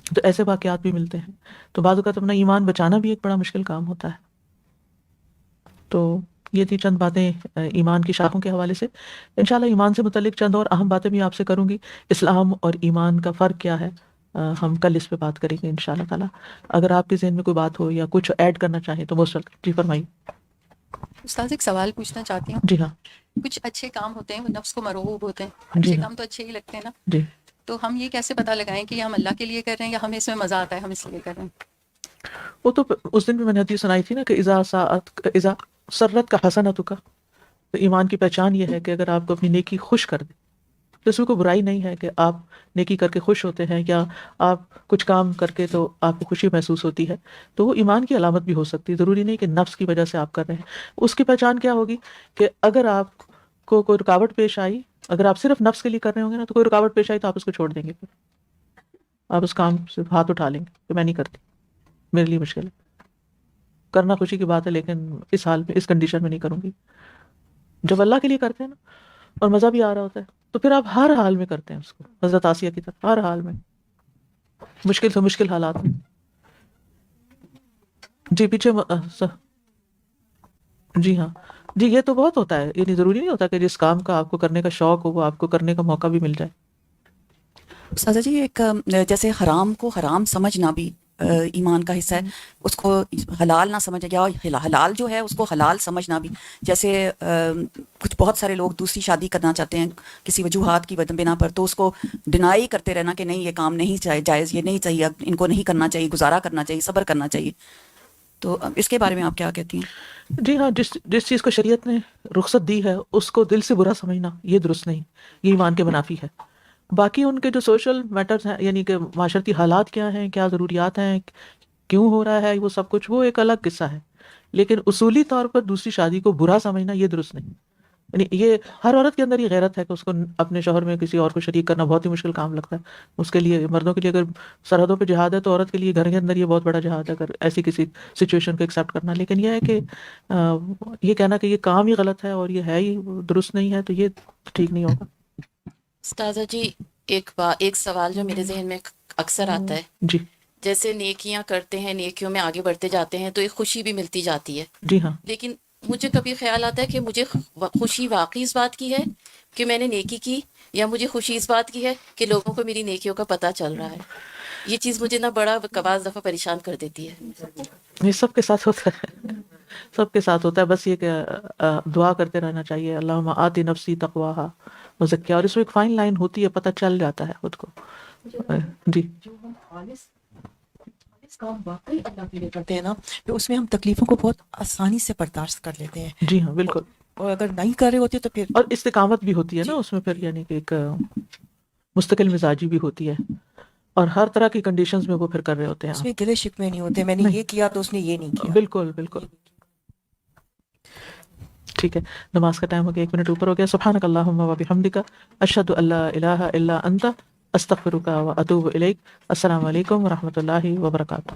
تو ایسے واقعات بھی ملتے ہیں. تو بعض اوقات اپنا ایمان بچانا بھی ایک بڑا مشکل کام ہوتا ہے. تو یہ تھی چند باتیں ایمان کی شاخوں کے حوالے سے. انشاءاللہ ایمان سے متعلق چند اور اہم باتیں بھی آپ سے کروں گی. اسلام اور ایمان کا فرق کیا ہے, ہم کل اس پہ بات کریں گے انشاءاللہ تعالی. اگر آپ کے ذہن میں کوئی بات ہو یا کچھ ایڈ کرنا چاہیں تو موسٹ ویلکم. جی فرمائیے. استاذ ایک سوال پوچھنا چاہتی ہوں. جی ہاں. کچھ اچھے کام ہوتے ہیں وہ نفس کو مرغوب ہوتے ہیں, جی اچھے ہاں. کام تو اچھے ہی لگتے ہیں نا, جی. تو ہم یہ کیسے پتہ لگائیں کہ یہ ہم اللہ کے لیے کر رہے ہیں یا ہمیں اس میں مزہ آتا ہے ہم اس لیے کر رہے ہیں؟ وہ تو اس دن بھی میں نے حدیث سنائی تھی نا کہ اذا سرت کا حسنۃ کا, تو ایمان کی پہچان یہ ہے کہ اگر آپ کو اپنی نیکی خوش کر دے, تو اس میں کوئی برائی نہیں ہے کہ آپ نیکی کر کے خوش ہوتے ہیں, یا آپ کچھ کام کر کے تو آپ کو خوشی محسوس ہوتی ہے, تو وہ ایمان کی علامت بھی ہو سکتی ہے. ضروری نہیں کہ نفس کی وجہ سے آپ کر رہے ہیں. اس کی پہچان کیا ہوگی کہ اگر آپ کو کوئی رکاوٹ پیش آئی, اگر آپ صرف نفس کے لیے کر رہے ہوں گے نا, تو کوئی رکاوٹ پیش آئی تو آپ اس کو چھوڑ دیں گے, پھر آپ اس کام سے ہاتھ اٹھا لیں گے کہ میں نہیں کرتی, میرے لیے مشکل ہے. کرنا خوشی کی بات ہے لیکن اس حال میں، اس کنڈیشن میں نہیں کروں گی. جب اللہ کے لیے کرتے ہیں نا اور مزہ بھی آ رہا ہوتا ہے تو پھر آپ ہر حال میں کرتے ہیں اس کو، حضرت آسیہ کی طرح ہر حال میں، مشکل سے مشکل حالات میں. جی پیچھے جی ہاں جی، یہ تو بہت ہوتا ہے، یہ ضروری نہیں ہوتا کہ جس کام کا آپ کو کرنے کا شوق ہو وہ آپ کو کرنے کا موقع بھی مل جائے. استاذہ جی ایک جیسے حرام کو حرام سمجھنا بھی ایمان کا حصہ ہے، اس کو حلال نہ سمجھا گیا، اور حلال جو ہے اس کو حلال سمجھنا بھی. جیسے کچھ بہت سارے لوگ دوسری شادی کرنا چاہتے ہیں کسی وجوہات کی بنا پر، تو اس کو ڈینائی کرتے رہنا کہ نہیں یہ کام نہیں جائز، یہ نہیں چاہیے، ان کو نہیں کرنا چاہیے، گزارا کرنا چاہیے، صبر کرنا چاہیے. تو اس کے بارے میں آپ کیا کہتی ہیں؟ جی ہاں، جس چیز کو شریعت نے رخصت دی ہے اس کو دل سے برا سمجھنا یہ درست نہیں، یہ ایمان کے منافی ہے. باقی ان کے جو سوشل میٹرز ہیں، یعنی کہ معاشرتی حالات کیا ہیں، کیا ضروریات ہیں، کیوں ہو رہا ہے وہ سب کچھ، وہ ایک الگ قصہ ہے. لیکن اصولی طور پر دوسری شادی کو برا سمجھنا یہ درست نہیں. یعنی یہ ہر عورت کے اندر یہ غیرت ہے کہ اس کو اپنے شوہر میں کسی اور کو شریک کرنا بہت ہی مشکل کام لگتا ہے. اس کے لیے، مردوں کے لیے اگر سرحدوں پہ جہاد ہے تو عورت کے لیے گھر کے اندر یہ بہت بڑا جہاد ہے، اگر ایسی کسی سچویشن کو ایکسیپٹ کرنا. لیکن یہ ہے کہ یہ کہنا کہ یہ کام ہی غلط ہے اور یہ ہے ہی درست نہیں ہے، تو یہ ٹھیک نہیں ہوگا. استاذہ جی ایک سوال جو میرے ذہن میں اکثر آتا ہے، جی جیسے نیکیاں کرتے ہیں، نیکیوں میں آگے بڑھتے جاتے ہیں تو ایک خوشی بھی ملتی جاتی ہے، جی ہاں لیکن مجھے کبھی خیال آتا ہے کہ مجھے خوشی واقعی اس بات کی ہے کہ میں نے نیکی کی، یا مجھے خوشی اس بات کی ہے کہ لوگوں کو میری نیکیوں کا پتہ چل رہا ہے. یہ چیز مجھے بڑا بعض دفعہ پریشان کر دیتی ہے. یہ سب کے ساتھ ہوتا ہے، سب کے ساتھ ہوتا ہے. بس یہ کہ دعا کرتے رہنا چاہیے، اللہم آتی نفسی تقواہا وزکیہا، اور اس میں ایک فائن لائن ہوتی ہے، پتہ چل جاتا ہے خود کو. جی کام واقعی اللہ کے لیے کرتے ہیں نا، تو اس میں ہم تکلیفوں کو بہت آسانی سے برداشت کر لیتے ہیں، جی ہاں بالکل. اور اگر نہیں کر رہے ہوتے تو پھر اور استقامت بھی ہوتی ہے نا اس میں پھر، یعنی کہ ایک مستقل مزاجی بھی ہوتی ہے، اور ہر طرح کی کنڈیشنز میں وہ پھر کر رہے ہوتے ہیں اس میں گلے شکوے نہیں ہوتے، میں نے یہ کیا تو اس نے یہ نہیں کیا. بالکل بالکل. ٹھیک ہے، نماز کا ٹائم ہو گیا، 1 منٹ اوپر ہو گیا. سبحانک اللہم و بحمدک، اشہد ان لا الہ الا انت، استغفرک و اتوب الیک. السلام علیکم و رحمۃ اللہ وبرکاتہ.